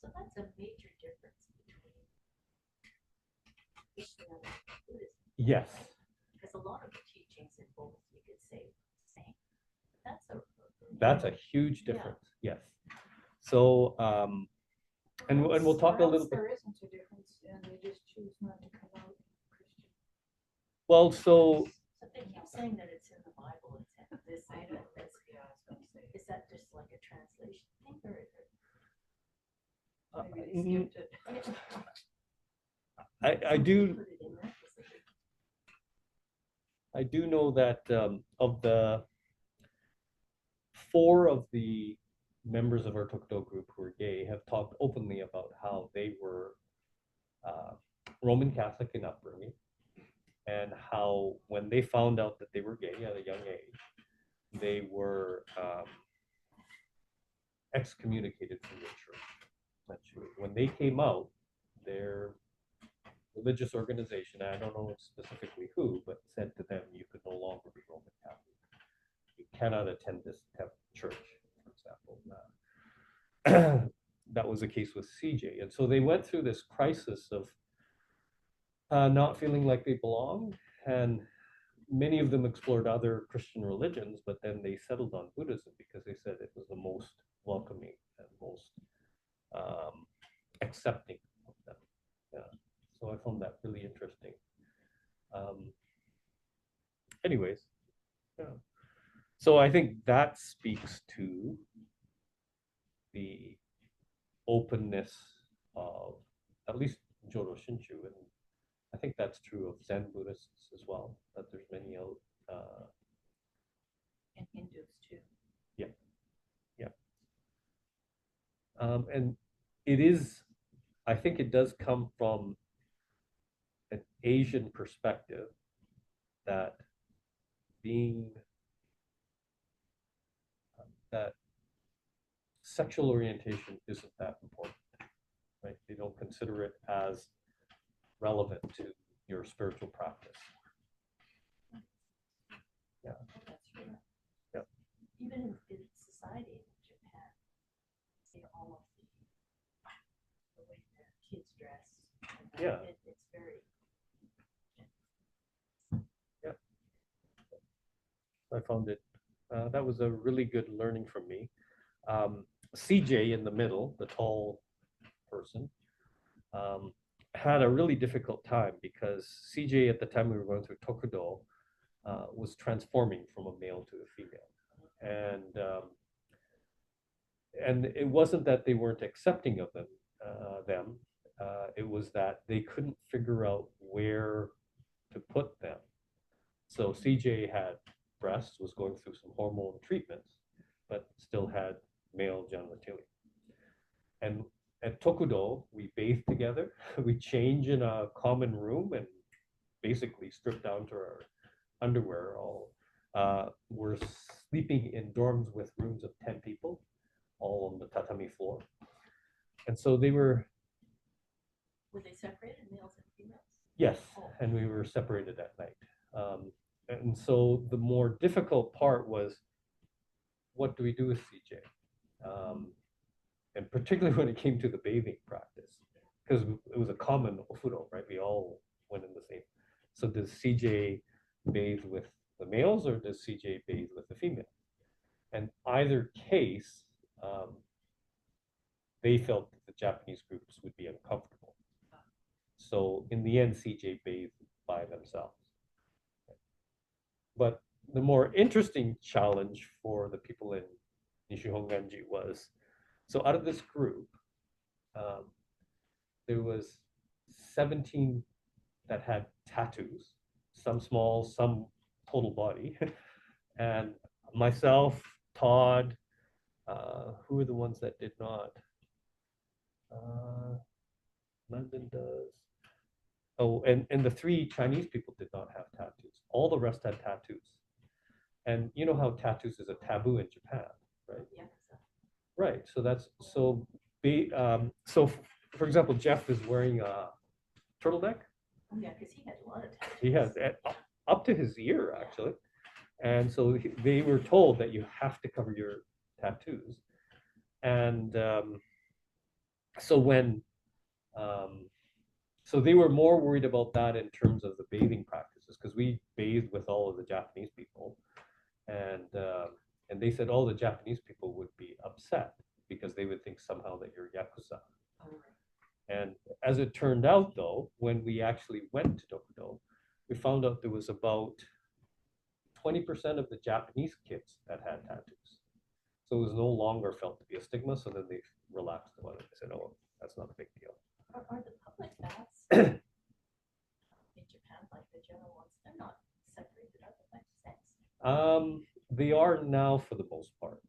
So that's a major difference between Christianity and Buddhism. Yes. Because a lot of the teachings in both, you could say, the same. That's a huge difference. Yeah. Yes. So, and we'll talk a little bit. There isn't a difference, and they just choose not to come out Christian. Well, so they keep saying that it's in the Bible. It's in this. I know. Yeah, I was going to say. Is that just like a translation thing, or is it? Maybe they skipped it. I do know that of the 4 of the members of our Tokudo group who are gay have talked openly about how they were Roman Catholic in upbringing, and how when they found out that they were gay at a young age, they were excommunicated from the church. Essentially, when they came out, their religious organization, I don't know specifically who, but said to them, you could no longer be Roman Catholic. You cannot attend this church, for example. That was the case with CJ. And so they went through this crisis of not feeling like they belonged. And many of them explored other Christian religions, but then they settled on Buddhism because they said it was the most welcoming and most accepting of them. Yeah. So I found that really interesting. Anyways, yeah. So I think that speaks to the openness of at least Jodo Shinshu, and I think that's true of Zen Buddhists as well. That there's many And Hindus too. yeah, yeah, and it is. I think it does come from an Asian perspective that being that sexual orientation isn't that important, right? They don't consider it as relevant to your spiritual practice. Yeah. Oh, that's true. Yeah. Even in society in Japan, see all of the way their kids dress. And Yeah. It's very. Yeah. I found it, that was a really good learning from me. CJ in the middle, the tall person, had a really difficult time because CJ at the time we were going through Tokudo was transforming from a male to a female. And it wasn't that they weren't accepting of them, it was that they couldn't figure out where to put them. So CJ had breasts, was going through some hormone treatments, but still had male genitalia. And at Tokudo, we bathe together. We change in a common room and basically strip down to our underwear. All we're sleeping in dorms with rooms of 10 people, all on the tatami floor. And so they were. Were they separated, males and females? Yes, and we were separated at night. And so the more difficult part was, what do we do with CJ? And particularly when it came to the bathing practice, because it was a common ofuro, right? We all went in the same. So does CJ bathe with the males or does CJ bathe with the female? And either case, they felt that the Japanese groups would be uncomfortable. So in the end, CJ bathed by themselves. But the more interesting challenge for the people in Nishihonganji was, so out of this group, there was 17 that had tattoos, some small, some total body, and myself, Todd, who were the ones that did not? London does. Oh, and the 3 Chinese people did not have tattoos. All the rest had tattoos. And you know how tattoos is a taboo in Japan, right? Yeah. Right. So that's so. So, for example, Jeff is wearing a turtleneck. Yeah, because he had a lot of tattoos. He has up to his ear actually, and so they were told that you have to cover your tattoos, and so when. So they were more worried about that in terms of the bathing practices because we bathed with all of the Japanese people, and they said all the Japanese people would be upset because they would think somehow that you're Yakuza. Oh, right. And as it turned out, though, when we actually went to Tokudo, we found out there was about 20% of the Japanese kids that had tattoos. So it was no longer felt to be a stigma. So then they relaxed about it. They said, "Oh, that's not a big deal." Are the public baths in Japan, like the general ones, they're not separated up by sex? They are now for the most part.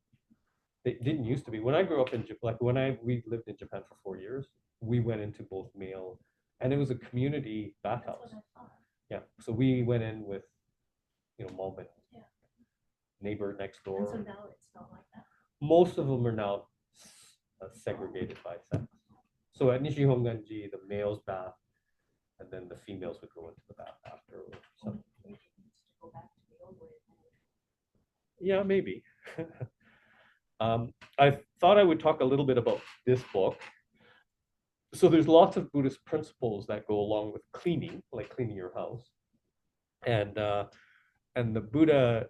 They didn't used to be. When I grew up in Japan, like we lived in Japan for 4 years, we went into both male, and it was a community That's bathhouse. what I thought. Yeah. So we went in with, mom and Yeah. neighbor next And so door. now it's not like that. Most of them are now segregated by sex. So at Nishihonganji, the males bath, and then the females would go into the bath after. Or something. Maybe it needs to go back to the old way of life. Yeah, maybe. I thought I would talk a little bit about this book. So there's lots of Buddhist principles that go along with cleaning, like cleaning your house, and the Buddha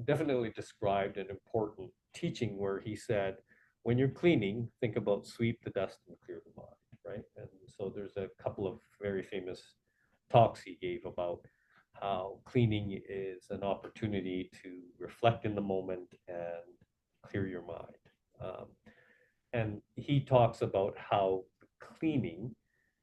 definitely described an important teaching where he said, when you're cleaning, think about sweep the dust and clear the mind, right? And so there's a couple of very famous talks he gave about how cleaning is an opportunity to reflect in the moment and clear your mind. And he talks about how cleaning,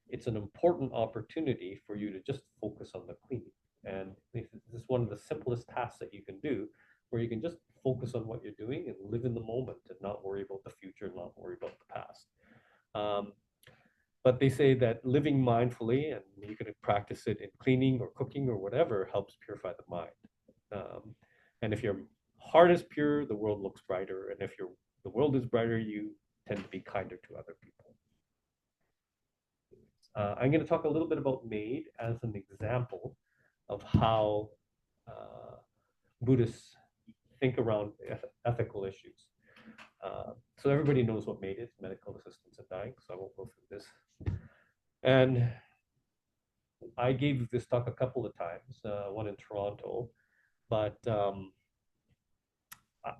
it's an important opportunity for you to just focus on the cleaning. And this is one of the simplest tasks that you can do, where you can just focus on what you're doing and live in the moment and not worry about the future, not worry about the past. But they say that living mindfully, and you can practice it in cleaning or cooking or whatever, helps purify the mind. And if your heart is pure, the world looks brighter. And if the world is brighter, you tend to be kinder to other people. I'm going to talk a little bit about maid as an example of how Buddhists think around ethical issues. So everybody knows what maid is, medical assistance in dying, so I won't go through this. And I gave this talk a couple of times, one in Toronto, but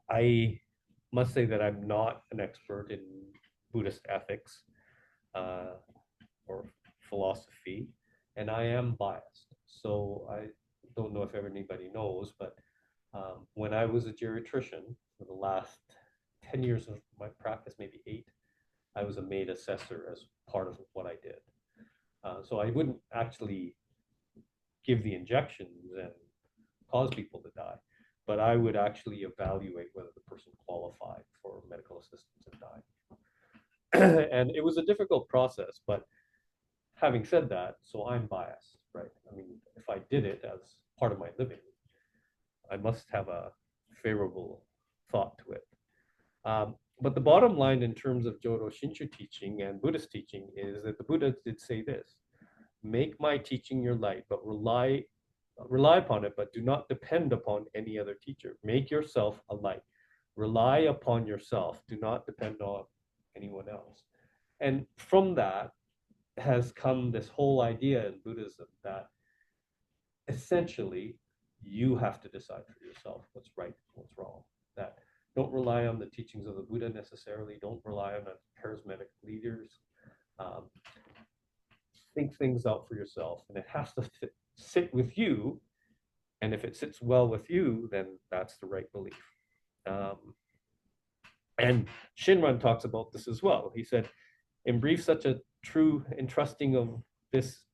I must say that I'm not an expert in Buddhist ethics or philosophy, and I am biased. So I don't know if anybody knows, but when I was a geriatrician for the last 10 years of my practice, maybe 8, I was a maid assessor as part of what I did. So I wouldn't actually give the injections and cause people to die, but I would actually evaluate whether the person qualified for medical assistance in dying. And it was a difficult process, but having said that, so I'm biased, right? I mean, if I did it as part of my living, I must have a favorable thought to it. But the bottom line in terms of Jodo Shinshu teaching and Buddhist teaching is that the Buddha did say this: make my teaching your light, but rely upon it, but do not depend upon any other teacher. Make yourself a light. Rely upon yourself. Do not depend on anyone else. And from that has come this whole idea in Buddhism that essentially you have to decide for yourself what's right and what's wrong. That don't rely on the teachings of the Buddha necessarily. Don't rely on charismatic leaders. Think things out for yourself, and it has to sit with you. And if it sits well with you, then that's the right belief. And Shinran talks about this as well. He said, in brief, such a true entrusting of this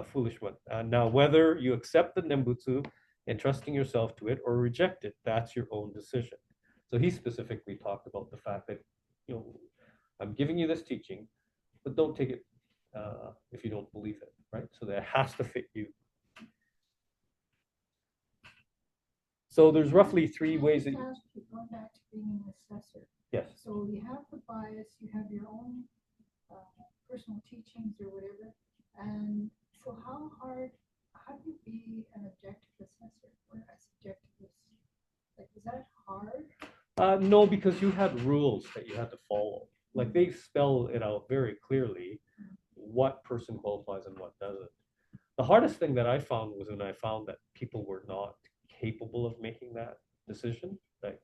foolish one. Now, whether you accept the Nembutsu, entrusting yourself to it, or reject it, that's your own decision. So he specifically talked about the fact that, I'm giving you this teaching, but don't take it if you don't believe it, right? So that it has to fit you. So there's roughly 3 ways that Going back to being an assessor. Yes. So you have the bias, you have your own personal teachings or whatever. And so how do you be an objective assessor or a subjectivist? Like, is that hard? No, because you had rules that you had to follow. Like they spell it out very clearly what person qualifies and what doesn't. The hardest thing that I found was when I found that people were not capable of making that decision, like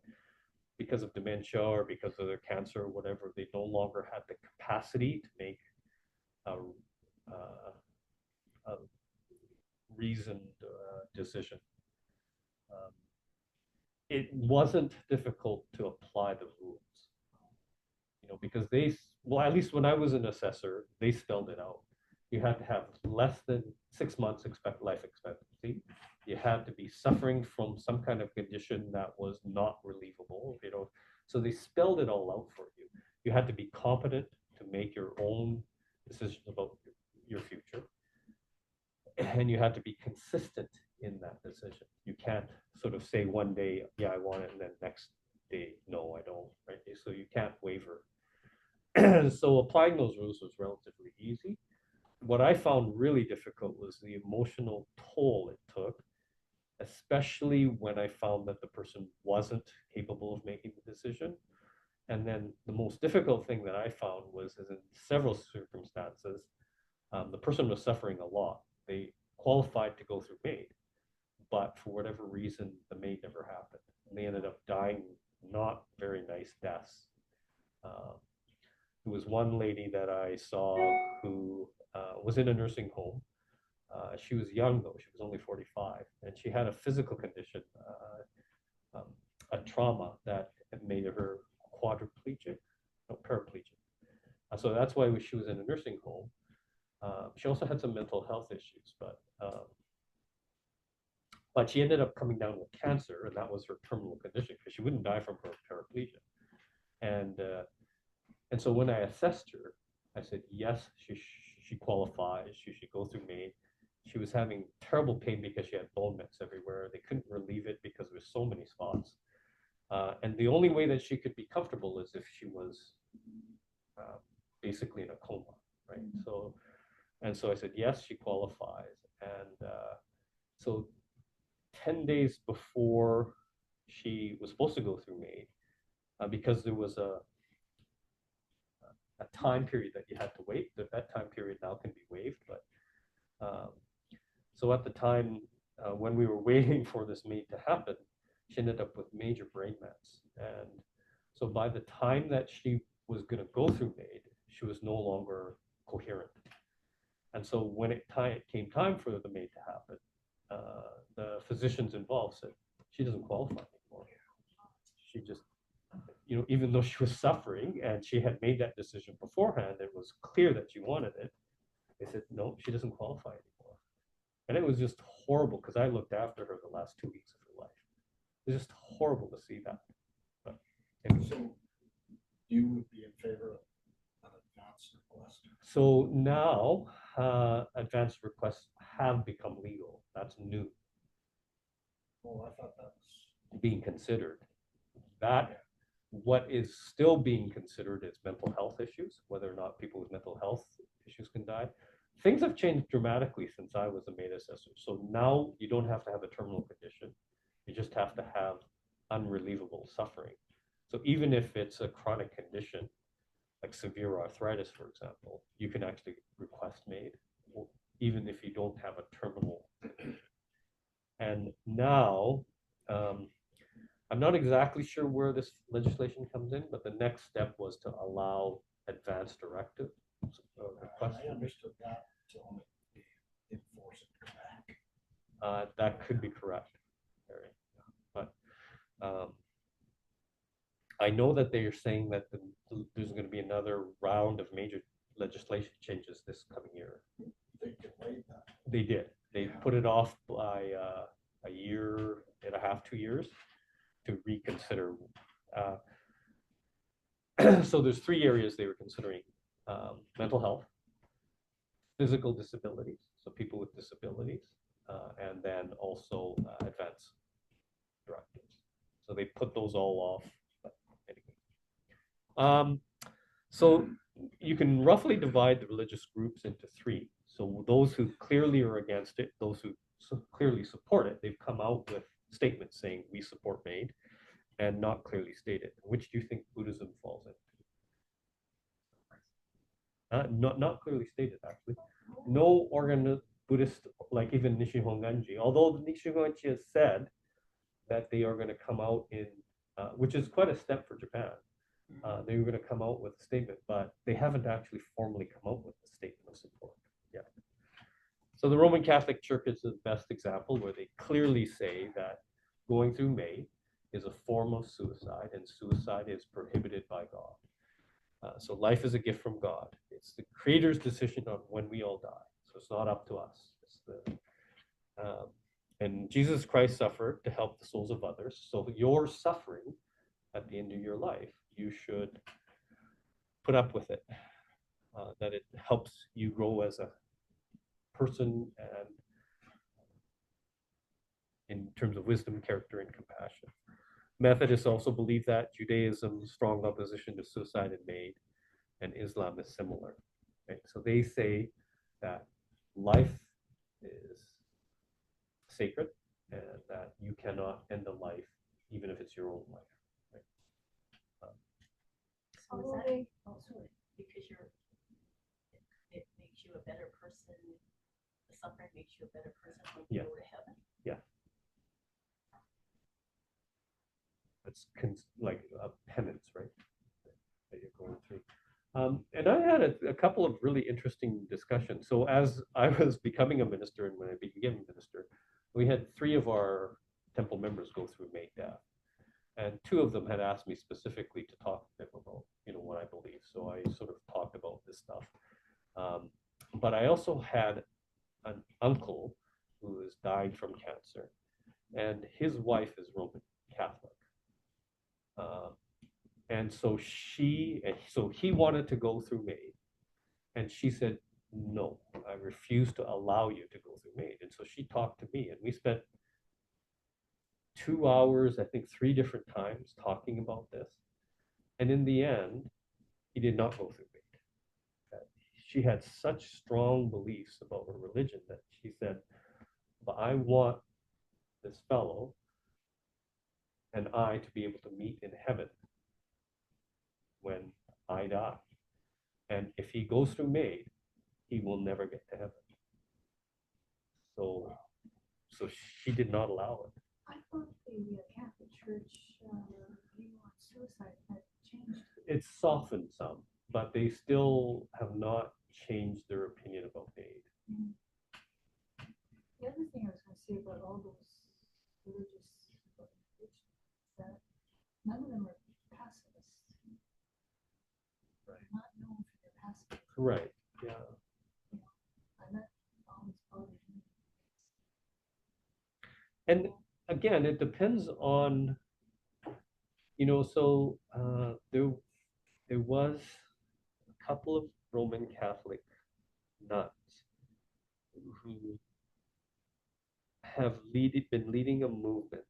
because of dementia or because of their cancer or whatever, they no longer had the capacity to make a reasoned decision. It wasn't difficult to apply the rules, because well, at least when I was an assessor, they spelled it out. You had to have less than 6 months life expectancy. You had to be suffering from some kind of condition that was not relievable, So they spelled it all out for you. You had to be competent to make your own decisions about your future. and you had to be consistent in that decision. You can't sort of say one day, yeah, I want it, and then next day, no, I don't, right? So you can't waver. So applying those rules was relatively easy. What I found really difficult was the emotional toll it took, especially when I found that the person wasn't capable of making the decision. And then the most difficult thing that I found was in several circumstances, the person was suffering a lot. They qualified to go through MAID, but for whatever reason, the MAID never happened. And they ended up dying not very nice deaths. There was one lady that I saw who was in a nursing home. She was young though, she was only 45, and she had a physical condition, a trauma that made her quadriplegic, no, paraplegic. So that's why she was in a nursing home. She also had some mental health issues, but she ended up coming down with cancer, and that was her terminal condition because she wouldn't die from her paraplegia. And so when I assessed her, I said, yes, she qualifies. She should go through MAID. She was having terrible pain because she had bone mets everywhere. They couldn't relieve it because there were so many spots. And the only way that she could be comfortable is if she was basically in a coma, right? So I said, yes, she qualifies. And so 10 days before she was supposed to go through MAID, because there was a time period that you had to wait, that time period now can be waived. But so at the time when we were waiting for this MAID to happen, she ended up with major brain mets. And so by the time that she was going to go through MAID, she was no longer coherent. And so when it came time for the MAID to happen, the physicians involved said, she doesn't qualify anymore. She just, even though she was suffering and she had made that decision beforehand, it was clear that she wanted it. They said, no, she doesn't qualify anymore. And it was just horrible because I looked after her the last 2 weeks of her life. It was just horrible to see that. But anyway. So you would be in favor of an advance request? So now advance requests have become legal. That's new. Oh, I thought that was being considered. That what is still being considered is mental health issues, whether or not people with mental health issues can die. Things have changed dramatically since I was a MAID assessor. So now you don't have to have a terminal condition. You just have to have unrelievable suffering. So even if it's a chronic condition, like severe arthritis, for example, you can actually request MAID, even if you don't have a terminal. And now, I'm not exactly sure where this legislation comes in, but the next step was to allow advance directive request. I understood that to only be enforced in Quebec. That could be correct, Harry. But I know that they are saying that there's going to be another round of major legislation changes this coming year. They delayed that. They did. They put it off by a year and a half, 2 years to reconsider. So there's 3 areas they were considering: mental health, physical disabilities, so people with disabilities, and then also advance directives. So they put those all off. But anyway. So you can roughly divide the religious groups into 3. So those who clearly are against it, those who clearly support it, they've come out with statements saying we support MAID, and not clearly stated. Which do you think Buddhism falls into? Not clearly stated, actually. No Buddhist, like even Nishi Honganji, although Nishi Honganji has said that they are going to come out in, which is quite a step for Japan. They were going to come out with a statement, but they haven't actually formally come out with a statement of support yet. So the Roman Catholic Church is the best example where they clearly say that going through MAID is a form of suicide, and suicide is prohibited by God. So life is a gift from God. It's the Creator's decision on when we all die. So it's not up to us. And Jesus Christ suffered to help the souls of others. So your suffering at the end of your life, you should put up with it. That it helps you grow as a person, and in terms of wisdom, character, and compassion. Methodists also believe that. Judaism's strong opposition to suicide and MAID, and Islam is similar. Right? So they say that life is sacred and that you cannot end a life even if it's your own life. Right? So is Although that they, also because it makes you a better person, the suffering makes you a better person when you Yeah. go to heaven? It's like a penance, right? That you're going through. And I had a couple of really interesting discussions. So as I was becoming a minister and when I became a minister, we had 3 of our temple members go through MAID death. And 2 of them had asked me specifically to talk to them about, what I believe. So I sort of talked about this stuff. But I also had an uncle who has died from cancer, and his wife is Roman Catholic. And so he wanted to go through MAID, and she said, no, I refuse to allow you to go through MAID. And so she talked to me, and we spent 2 hours, I think 3 different times talking about this. And in the end, he did not go through MAID. She had such strong beliefs about her religion that she said, but I want this fellow and I to be able to meet in heaven when I die. And if he goes through MAID, he will never get to heaven. So she did not allow it. I thought the Catholic Church view on suicide had changed. It's softened some, but they still have not changed their opinion about MAID. Mm. The other thing I was going to say about all those religious organizations is that none of them are pacifists. Right. Not known for their pacifism. Right. Yeah. And that always bothers me. And again, it depends on, so there was a couple of Roman Catholic nuns who have been leading a movement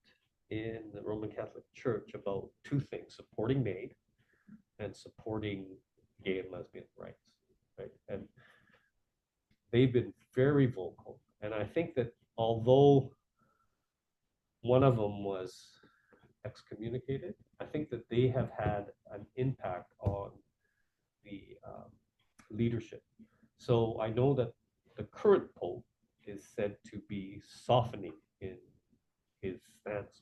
in the Roman Catholic Church about 2 things: supporting MAID and supporting gay and lesbian rights, right? And they've been very vocal. And I think that although one of them was excommunicated, I think that they have had an impact on the leadership. So I know that the current Pope is said to be softening in his stance,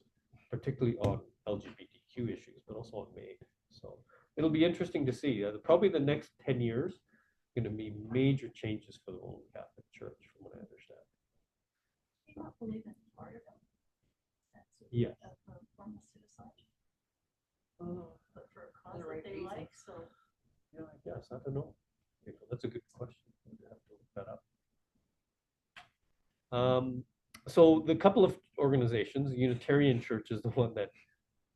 particularly on LGBTQ issues, but also on MAID. So it'll be interesting to see. Probably the next 10 years, going to be major changes for the Roman Catholic Church, from what I understand. Do you not believe in martyrdom? Yes. A form of suicide, but for a cause The right that they reason. like, so. Yeah, I guess. I don't know. That's a good question. We'll have to look that up. So the couple of organizations, Unitarian Church is the one that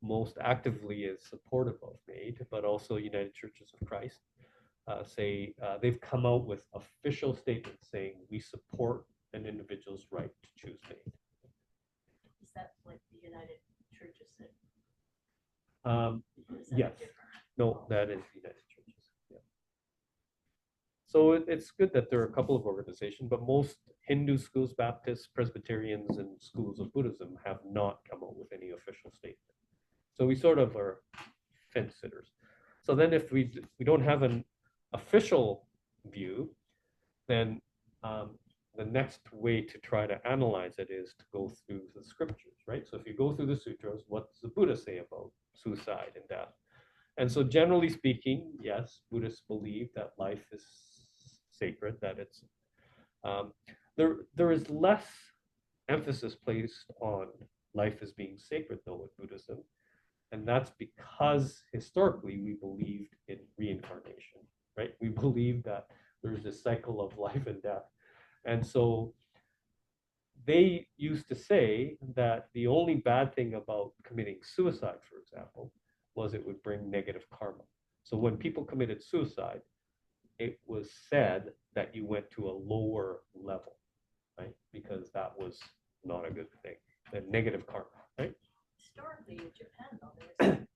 most actively is supportive of MAID, but also United Churches of Christ say they've come out with official statements saying we support an individual's right to choose MAID. Is that like the United Churches that? Or is that Yes. different? No, that is United Churches. Yeah. So it's good that there are a couple of organizations, but most Hindu schools, Baptists, Presbyterians, and schools of Buddhism have not come out with any official statement. So we sort of are fence sitters. So then if we don't have an official view, then the next way to try to analyze it is to go through the scriptures, right? So if you go through the sutras, what does the Buddha say about suicide and death? And so generally speaking, yes, Buddhists believe that life is sacred, that it's, there is less emphasis placed on life as being sacred though in Buddhism. And that's because historically we believed in reincarnation, right? We believe that there's this cycle of life and death. And so they used to say that the only bad thing about committing suicide, for example, was it would bring negative karma. So when people committed suicide, it was said that you went to a lower level, right? Because that was not a good thing. negative karma, right? Historically in Japan, though, there was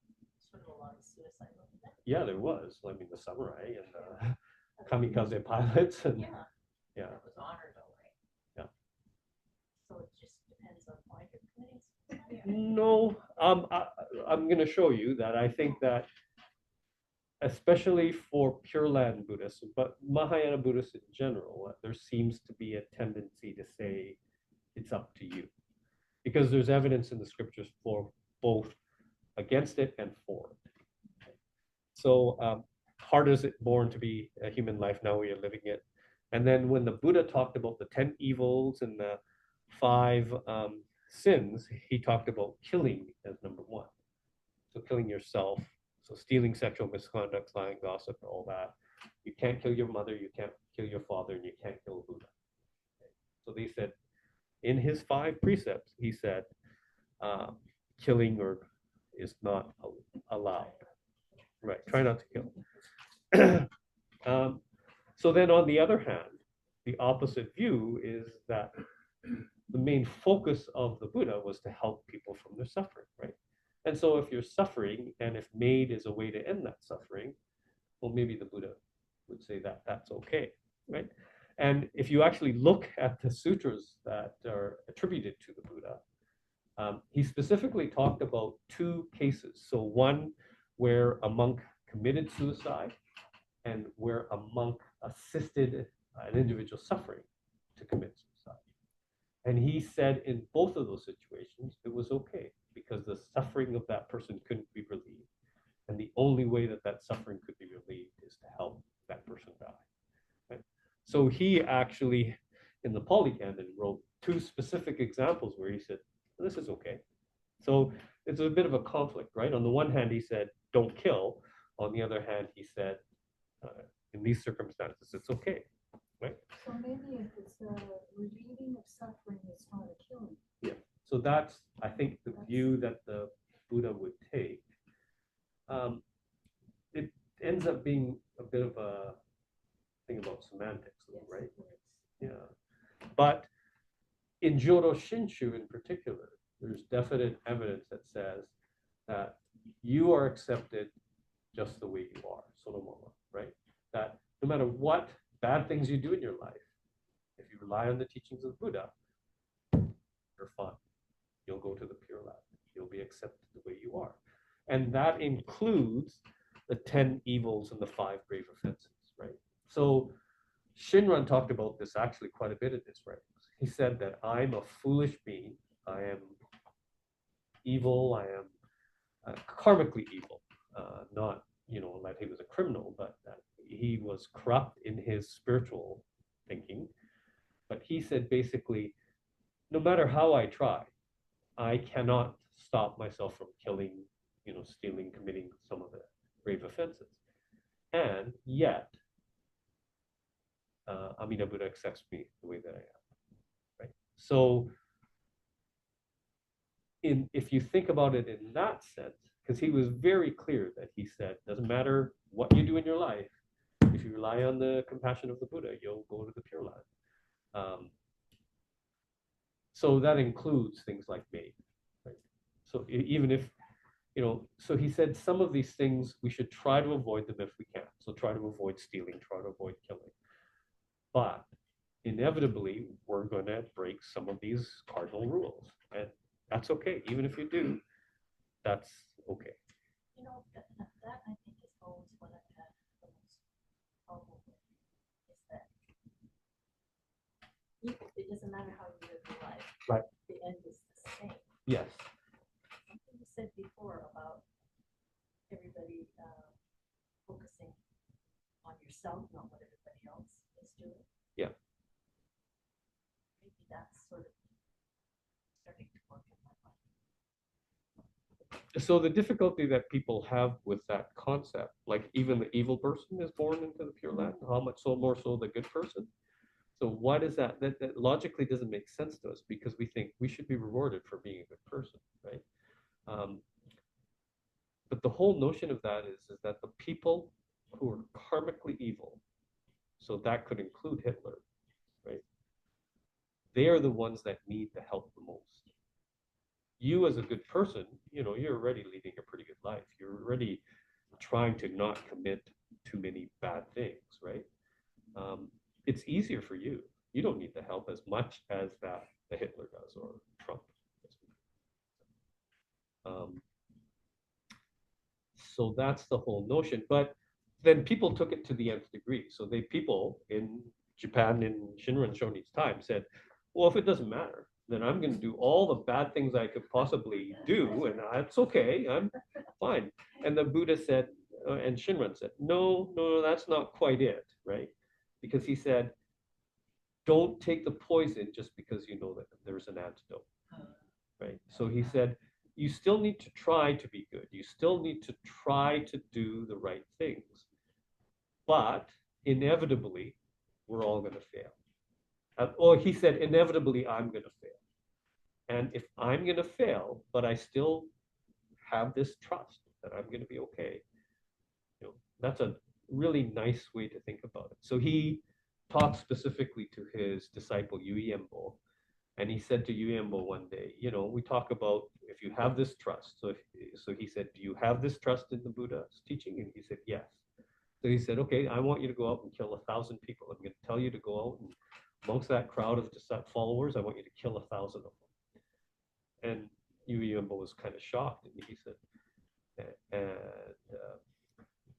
sort of a lot of suicide, wasn't there? Yeah, there was. I mean, the samurai and kamikaze pilots, and Yeah. yeah, That was honored, though, right? Yeah. So it just depends on why you're committing suicide. no. I'm going to show you that I think that, especially for Pure Land Buddhists, but Mahayana Buddhists in general, there seems to be a tendency to say it's up to you, because there's evidence in the scriptures for both against it and for it. So hard is it born to be a human life, now we are living it. And then when the Buddha talked about the 10 evils and the 5 sins, he talked about killing as number 1. So killing yourself, so stealing, sexual misconduct, lying, gossip, all that. You can't kill your mother, you can't kill your father, and you can't kill Buddha. So they said, in his 5 precepts, he said, killing is not allowed. Right, try not to kill. So then on the other hand, the opposite view is that the main focus of the Buddha was to help people from their suffering, right? And so if you're suffering, and if made is a way to end that suffering, well, maybe the Buddha would say that that's okay, right? And if you actually look at the sutras that are attributed to the Buddha, he specifically talked about 2 cases. So one where a monk committed suicide, and where a monk assisted an individual suffering to commit suicide. And he said in both of those situations, it was okay, because the suffering of that person couldn't be relieved. And the only way that that suffering could be relieved is to help that person die. Right? So he actually, in the Pali Canon, wrote 2 specific examples where he said, this is okay. So it's a bit of a conflict, right? On the one hand, he said, don't kill. On the other hand, he said, in these circumstances, it's okay, right? So maybe if it's a relieving of suffering, it's not a killing. Yeah. So that's, I think, the view that the Buddha would take. It ends up being a bit of a thing about semantics, right? Yeah. But in Jodo Shinshu in particular, there's definite evidence that says that you are accepted just the way you are, Solomon, right? That no matter what bad things you do in your life, if you rely on the teachings of Buddha, you're fine. You'll go to the Pure Land. You'll be accepted the way you are. And that includes the 10 evils and the 5 grave offenses, right? So Shinran talked about this actually quite a bit in his writings. He said that I'm a foolish being. I am evil. I am karmically evil. Not, like he was a criminal, but that he was corrupt in his spiritual thinking. But he said basically, no matter how I try, I cannot stop myself from killing, stealing, committing some of the grave offenses. And yet, Amida Buddha accepts me the way that I am, right? So if you think about it in that sense, because he was very clear that he said, doesn't matter what you do in your life, if you rely on the compassion of the Buddha, you'll go to the Pure Land. So that includes things like maid, right? So even if, so he said some of these things, we should try to avoid them if we can. So try to avoid stealing, try to avoid killing. But inevitably, we're going to break some of these cardinal rules. And that's okay. Even if you do, that's okay. That I think is always what I've had the most problem with, is that it doesn't matter how you live your life. Right. The end is the same. Yes. Something you said before about everybody focusing on yourself, not what everybody else is doing. Yeah. Maybe that's sort of starting to work in my mind. So the difficulty that people have with that concept, like even the evil person is born into the Pure Land, how much so more so the good person? So what is that? That logically doesn't make sense to us, because we think we should be rewarded for being a good person, right? But the whole notion of that is that the people who are karmically evil, so that could include Hitler, right? They are the ones that need the help the most. you as a good person, you're already leading a pretty good life. You're already trying to not commit too many bad things, right? It's easier for you. You don't need the help as much as that the Hitler does or Trump. Um, so that's the whole notion. But then people took it to the nth degree. So people in Japan in Shinran Shoni's time said, well, if it doesn't matter, then I'm going to do all the bad things I could possibly do, and it's okay, I'm fine. And the Buddha said, and Shinran said, no, no, no, that's not quite it, right? Because he said, don't take the poison just because you know that there's an antidote, right? So he said, you still need to try to be good. You still need to try to do the right things. But inevitably, we're all going to fail. Or he said, inevitably, I'm going to fail. And if I'm going to fail, but I still have this trust that I'm going to be okay, that's a really nice way to think about it. So he talked specifically to his disciple Yu Yembo, and he said to Yu Yembo one day, we talk about if you have this trust. So he said, do you have this trust in the Buddha's teaching? And he said, yes. So he said, okay, I want you to go out and kill 1,000 people. I'm going to tell you to go out and amongst that crowd of followers, I want you to kill 1,000 of them. And Yu Yembo was kind of shocked, and he said,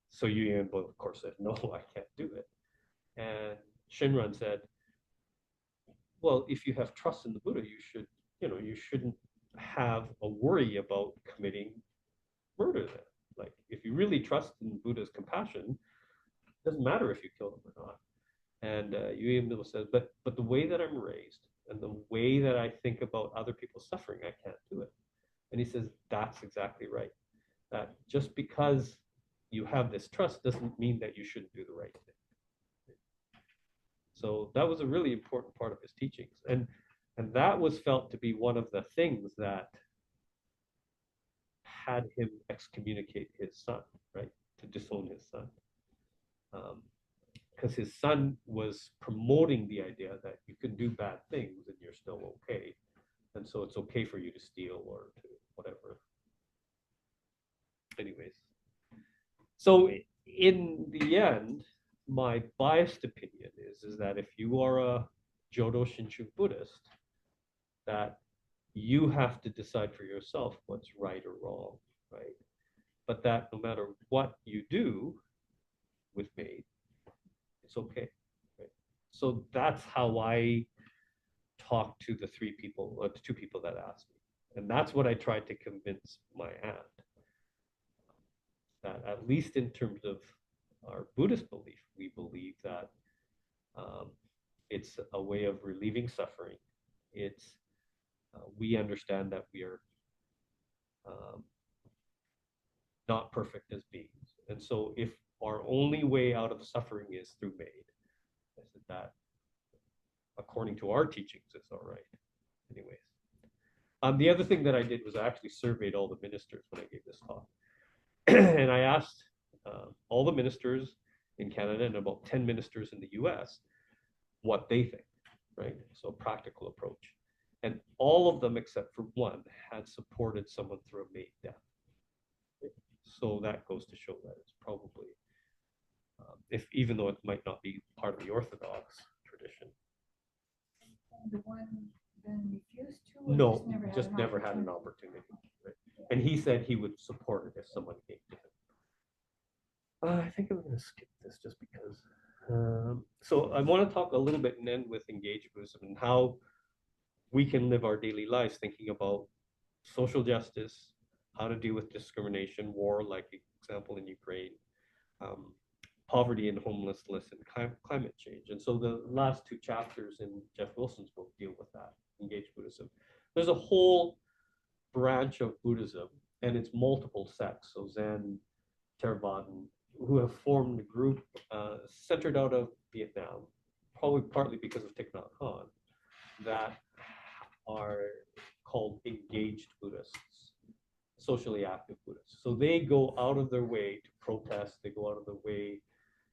so Yu Yembo, of course, said, no, I can't do it. And Shinran said, well, if you have trust in the Buddha, you shouldn't have a worry about committing murder then. Like, if you really trust in Buddha's compassion, it doesn't matter if you kill them or not. And Yu Yembo says, but the way that I'm raised and the way that I think about other people's suffering, I can't do it. And he says, that's exactly right. That just because you have this trust doesn't mean that you shouldn't do the right thing. So that was a really important part of his teachings. And that was felt to be one of the things that had him excommunicate his son, right? To disown his son. Because his son was promoting the idea that you can do bad things and you're still okay. And so it's okay for you to steal or to whatever. Anyways. So in the end, my biased opinion is that if you are a Jodo Shinshu Buddhist, that you have to decide for yourself what's right or wrong, right? But that no matter what you do with me, it's okay. Right? So that's how I talked to the two people that asked me. And that's what I tried to convince my aunt. That at least in terms of our Buddhist belief, we believe that it's a way of relieving suffering. It's we understand that we are not perfect as beings, and so if our only way out of suffering is through made, I said that according to our teachings, it's all right. Anyways, the other thing that I did was I actually surveyed all the ministers when I gave this talk. And I asked all the ministers in Canada and about 10 ministers in the US what they think, right? So practical approach. And all of them, except for one, had supported someone through a made death. So that goes to show that it's probably, even though it might not be part of the Orthodox tradition. And the one then refused to? Or No, just never had an opportunity. Right? And he said he would support it if someone came to him. I think I'm going to skip this just because. So I want to talk a little bit and end with engaged Buddhism and how we can live our daily lives thinking about social justice, how to deal with discrimination, war, like example in Ukraine, poverty and homelessness, and climate change. And so the last two chapters in Jeff Wilson's book deal with that, engaged Buddhism. There's a whole branch of Buddhism, and it's multiple sects, so Zen, Theravada, who have formed a group centered out of Vietnam, probably partly because of Thich Nhat Hanh, that are called engaged Buddhists, socially active Buddhists. So they go out of their way to protest, they go out of their way,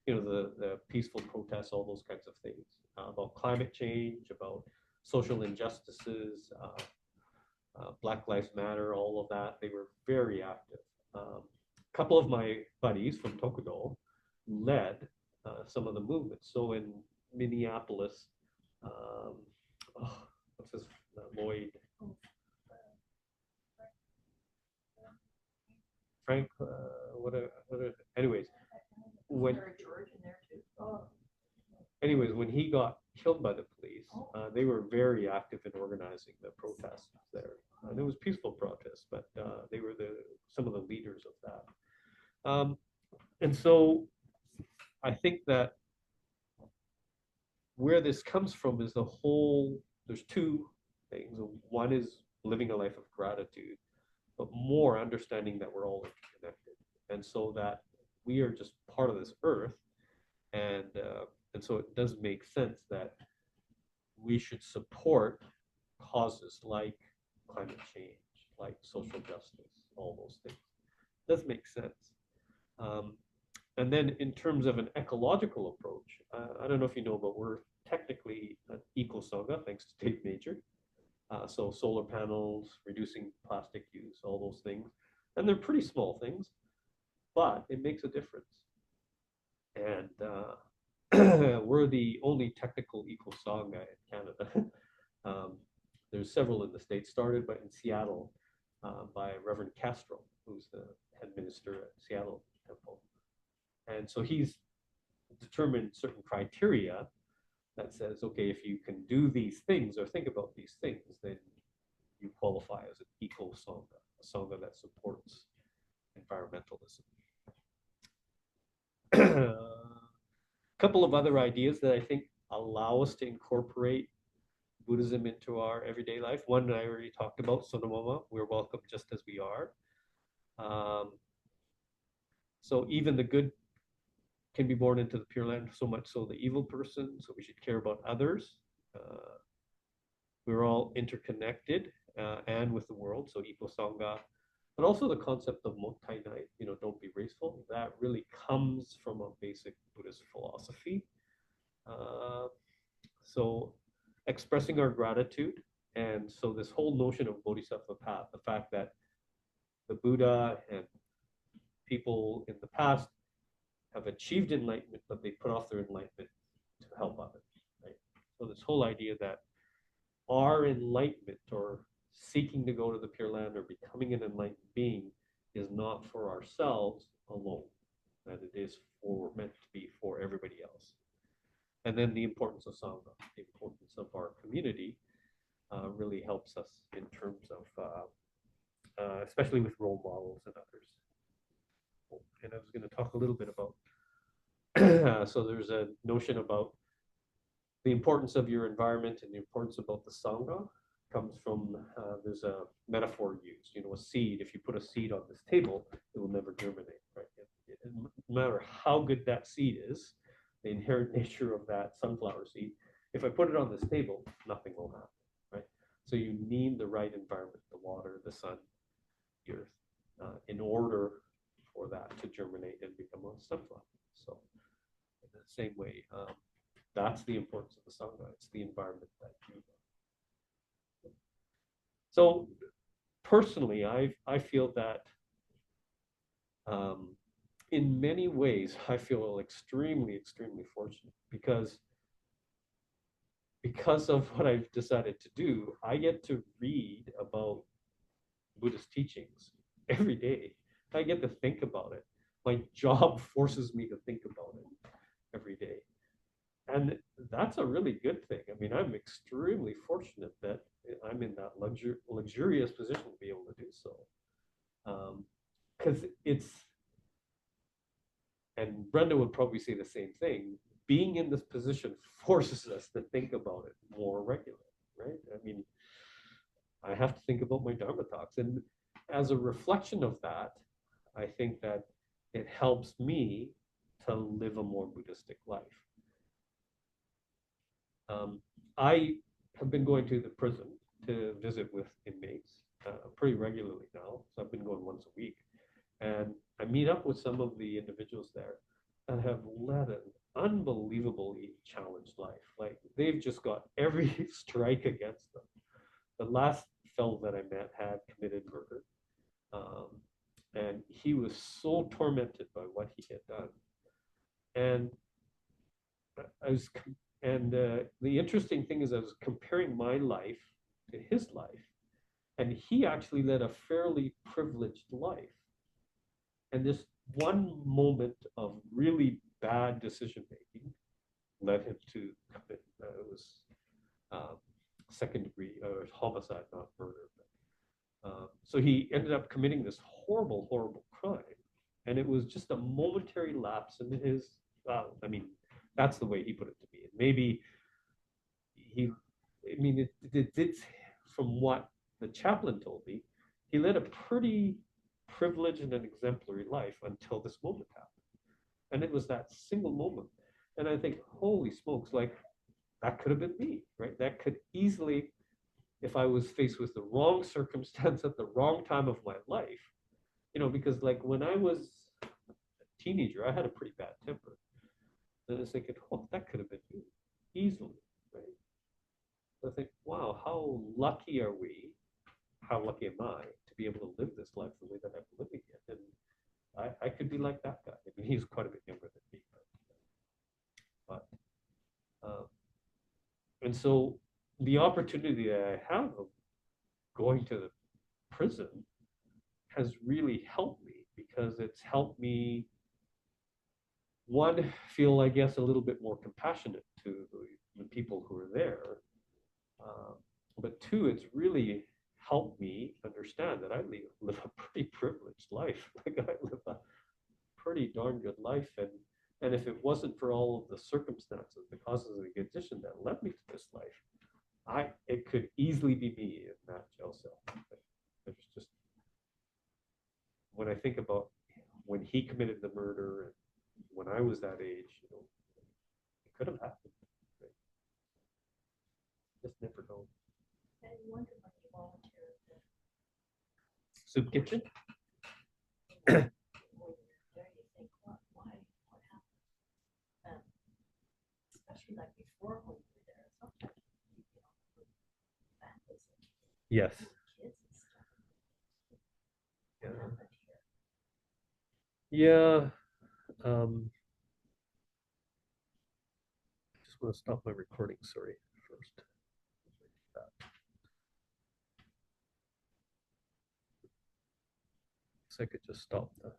the peaceful protests, all those kinds of things, about climate change, about social injustices, Black Lives Matter, all of that. They were very active. A couple of my buddies from Tokudo led some of the movements. So in Minneapolis, what's his Lloyd Frank? Anyways, when There a George in there too? when he got killed by the police, they were very active in organizing the protests there. And it was peaceful protests, but they were some of the leaders of that. And so I think that where this comes from is there's two things. One is living a life of gratitude, but more understanding that we're all interconnected. And so that we are just part of this earth. And so it does make sense that we should support causes like climate change, like social justice, all those things. It does make sense. And then in terms of an ecological approach, I don't know if you know, but we're technically an eco-sangha, thanks to Dave Major. So solar panels, reducing plastic use, all those things. And they're pretty small things, but it makes a difference. And we're the only technical eco-sangha in Canada. There's several in the States, started but in Seattle by Reverend Castro, who's the head minister at Seattle Temple. And so he's determined certain criteria that says, okay, if you can do these things or think about these things, then you qualify as an eco-sangha, a sangha that supports environmentalism. A couple of other ideas that I think allow us to incorporate Buddhism into our everyday life. One I already talked about, Sonomama, we're welcome just as we are. So even the good can be born into the Pure Land, so much so the evil person, so we should care about others. We're all interconnected and with the world, so eco-sangha. But also the concept of mottainai, don't be wasteful, that really comes from a basic Buddhist philosophy. So expressing our gratitude, and so this whole notion of bodhisattva path, the fact that the Buddha and people in the past have achieved enlightenment, but they put off their enlightenment to help others, right? So this whole idea that our enlightenment or seeking to go to the Pure Land or becoming an enlightened being is not for ourselves alone, that it is meant to be for everybody else. And then the importance of Sangha, the importance of our community really helps us in terms of, especially with role models and others. And I was going to talk a little bit about, so there's a notion about the importance of your environment and the importance about the Sangha comes from, there's a metaphor used, a seed. If you put a seed on this table, it will never germinate, right? No matter how good that seed is, the inherent nature of that sunflower seed, if I put it on this table, nothing will happen, right? So you need the right environment, the water, the sun, the earth, in order for that to germinate and become a sunflower. So in the same way, that's the importance of the Sangha. It's the environment that you know. So personally, I feel that in many ways, I feel extremely, extremely fortunate because of what I've decided to do, I get to read about Buddhist teachings every day. I get to think about it. My job forces me to think about it every day. And that's a really good thing. I mean, I'm extremely fortunate that I'm in that luxurious position to be able to do so. Because and Brenda would probably say the same thing, being in this position forces us to think about it more regularly, right? I mean, I have to think about my Dharma talks. And as a reflection of that, I think that it helps me to live a more Buddhistic life. I have been going to the prison to visit with inmates pretty regularly now. So I've been going once a week. And I meet up with some of the individuals there that have led an unbelievably challenged life. Like they've just got every strike against them. The last fellow that I met had committed murder. And he was so tormented by what he had done. And I was, and the interesting thing is I was comparing my life to his life, and he actually led a fairly privileged life. And this one moment of really bad decision making led him to commit, it was second degree homicide, not murder. So he ended up committing this horrible, horrible crime. And it was just a momentary lapse in his, I mean, that's the way he put it to me. And maybe it did, from what the chaplain told me, he led a pretty privileged and an exemplary life until this moment happened. And it was that single moment. And I think, holy smokes, like that could have been me, right? That could easily, if I was faced with the wrong circumstance at the wrong time of my life, because like when I was a teenager, I had a pretty bad temper. And I was thinking, oh, that could have been me easily, right? So I think, wow, how lucky are we? How lucky am I to be able to live this life the way that I'm living it? And I could be like that guy. I mean, he's quite a bit younger than me, but and so the opportunity that I have of going to the prison has really helped me, because it's helped me, one, feel, I guess, a little bit more compassionate to the people who are there. But two, it's really helped me understand that I live a pretty privileged life. Like I live a pretty darn good life. And if it wasn't for all of the circumstances, the causes of the condition that led me to this life, it could easily be me in that jail cell. It's just, when I think about when he committed the murder and when I was that age, it could have happened. Right? Just never know. I wonder when you volunteer at the Soup kitchen? when you're there, you think, what happened? Especially like before when you were there, sometimes families and Yes. kids and stuff. Yeah. What happened here? Yeah. Just want to stop my recording, sorry, first. So I could just stop the